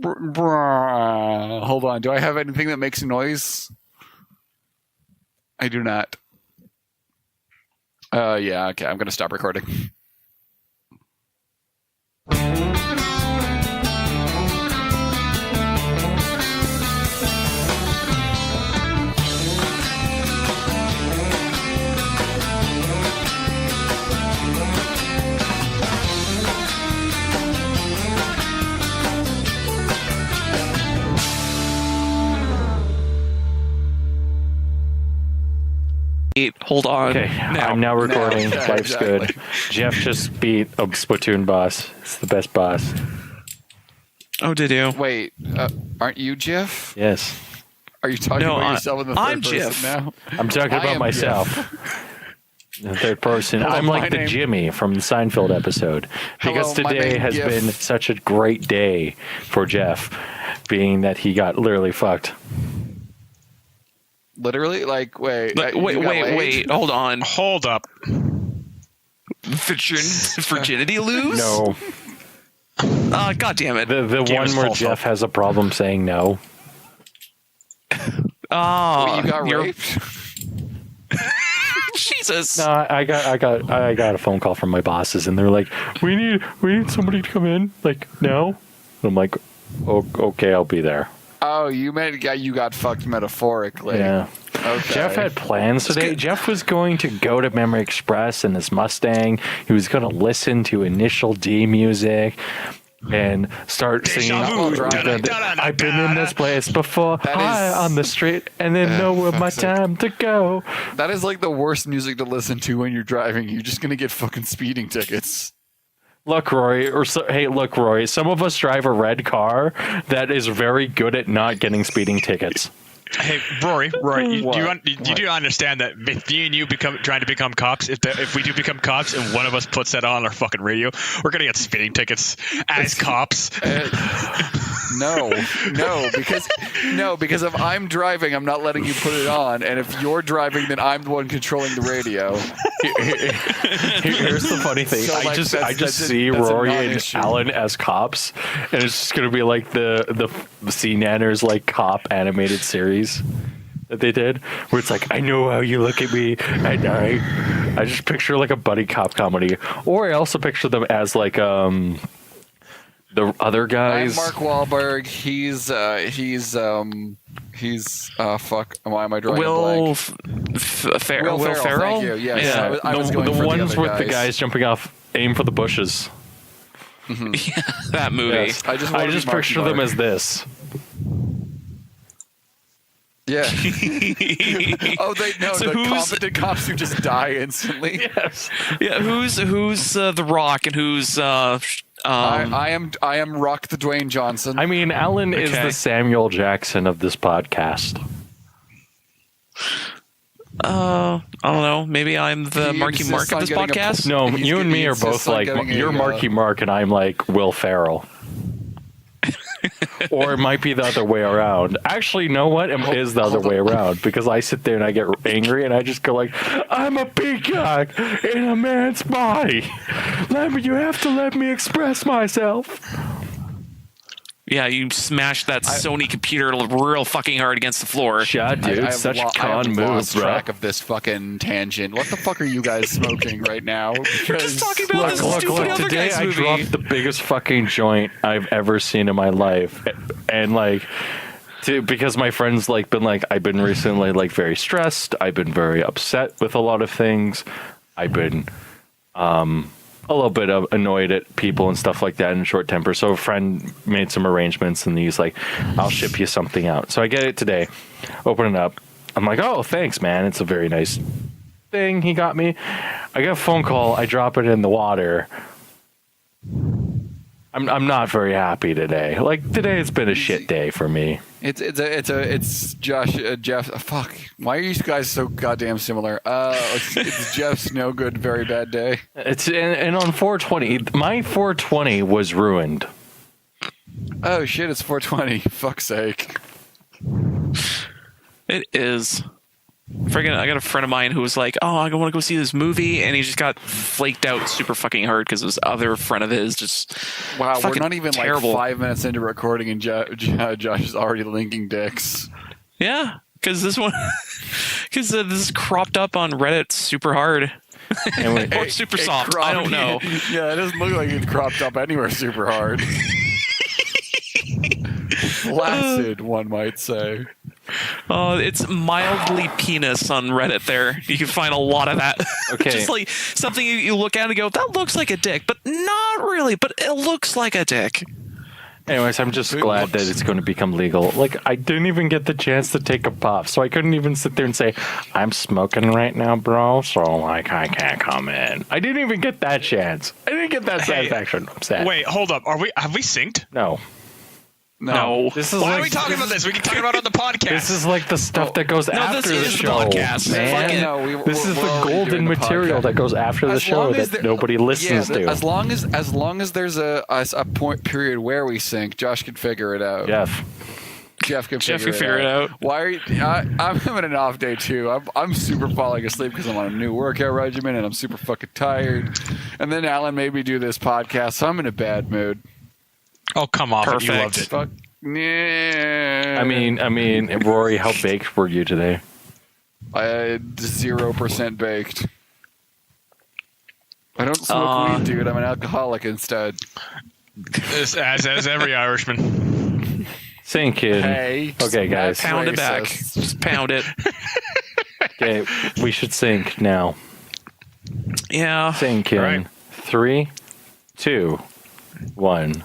Hold on. Do I have anything that makes noise? I do not. Yeah, okay. I'm going to stop recording. Hold on. Okay, I'm now recording. Yeah, Life's exactly. good. Jeff just beat a Splatoon boss. It's the best boss. Oh, did you? Wait, aren't you Jeff? Yes, Are you talking No, about yourself in the 3rd I'm person Jeff. now? I'm talking I about am myself. The third person. Hello, I'm like my the name- Jimmy from the Seinfeld episode. Because Hello, my today name has Jeff. been such a great day for Jeff, being that he got literally fucked. Literally? Like, wait. Wait, you got laid? wait. Hold on. Hold up. Virginity lose? No, God damn it. the Game one is where false Jeff hope. has a problem saying no. Oh, Wait, you got you're- raped? Jesus. No, I got a phone call from my bosses, and they're like, "We need somebody to come in." Like, no. I'm like, okay, I'll be there. Oh, you meant you got fucked metaphorically. Yeah. Okay. Jeff had plans today. Jeff was going to go to Memory Express in his Mustang. He was going to listen to Initial D music and start singing. vu. I've been in this place before. That High is- on the street, and then know where my fuck's sake. time to go. That is like the worst music to listen to when you're driving. You're just gonna get fucking speeding tickets. Look, Rory, look, Rory. Some of us drive a red car that is very good at not getting speeding tickets. Hey, Rory, What? you do understand that if me and you trying to become cops, if we do become cops and one of us puts that on our fucking radio, we're gonna get speeding tickets as cops. No, because if I'm driving, I'm not letting you put it on, and if you're driving, then I'm the one controlling the radio. Here's the funny thing. So, I like, just that's see a Rory and non-issue. Allan as cops, and it's just gonna be like the Sea Nanners like cop animated series that they did, where it's like, I know how you look at me at night. I just picture like a buddy cop comedy, or I also picture them as like the other I'm guys. Mark Wahlberg. He's fuck. Why am I drawing a Will blank? Ferrell? Will Ferrell, thank you. Yes, Yeah. I was going the for the ones other with the guys. guys jumping off, aim for the bushes. That movie. Yes. I just wanna be Marky picture them Mark. as this. Yeah. Oh, So the who's- competent cops who just die instantly. Yes. Yeah, who's The Rock and who's I am Rock the Dwayne Johnson. I mean, Allan is Okay. the Samuel Jackson of this podcast. I don't know. Maybe I'm the He Marky Mark insists of on this getting a podcast. No, He's you and me he are both insists on like, getting you're Marky Mark and I'm like Will Ferrell. Or it might be the other way around. Actually, you know what? It is the other way around, because I sit there and I get angry and I just go like, I'm a peacock in a man's body. You have to let me express myself. Yeah, you smashed that Sony computer real fucking hard against the floor. Shut, dude. I have Such I con have move, lost bro. track of this fucking tangent. What the fuck are you guys smoking right now? We're just talking about this stupid other Today guy's I movie. dropped the biggest fucking joint I've ever seen in my life. And like, because my friends like been like, I've been recently like very stressed. I've been very upset with a lot of things. I've been a little bit of annoyed at people and stuff like that in short temper. So a friend made some arrangements and he's like, I'll ship you something out. So I get it today, open it up. I'm like, oh, thanks, man. It's a very nice thing he got me. I get a phone call. I drop it in the water. I'm not very happy today. Like today has been a shit day for me. It's Josh, Jeff. Fuck. Why are you guys so goddamn similar? It's Jeff's no good, very bad day. It's and on 420, my 420 was ruined. Oh shit! It's 420. Fuck's sake. It is. Friggin', I got a friend of mine who was like, "Oh, I want to go see this movie," and he just got flaked out super fucking hard because this other friend of his just Wow, we're not even terrible. like 5 minutes into recording, and Josh is already linking dicks. Yeah, because this one, because this is cropped up on Reddit super hard or super soft. I don't know. Yeah, it doesn't look like it's cropped up anywhere super hard. Flaccid, one might say. Oh, it's mildly penis on Reddit there. You can find a lot of that. Okay. Just like something you look at and go, that looks like a dick, but not really, but it looks like a dick. Anyways, I'm just glad that it's going to become legal. Like, I didn't even get the chance to take a puff, so I couldn't even sit there and say, I'm smoking right now, bro, so, like, I can't come in. I didn't even get that chance. I didn't get that satisfaction. I'm sad. Wait, hold up. Have we synced? No. No. This is Why like, are we talking about this? We can talk about it on the podcast. This is like the stuff that goes after this the is the show, podcast. man. No, This is we're the already golden doing the material podcast. that goes after the As show long as that there- nobody listens to. As long as there's a point period where we sync, Josh can figure it out. Jeff can figure it out. Why are you? I'm having an off day too. I'm super falling asleep because I'm on a new workout regimen and I'm super fucking tired. And then Allan made me do this podcast, so I'm in a bad mood. Oh, come off it. You Perfect. loved it. Fuck. Yeah. I mean, Rory, how baked were you today? I had 0% baked. I don't smoke weed, dude. I'm an alcoholic instead. As every Irishman. Sink in. Hey. Okay, guys. That's Pound it back. racist. Just pound it. Okay, we should sync now. Yeah. Sync in. Right. 3, 2, 1.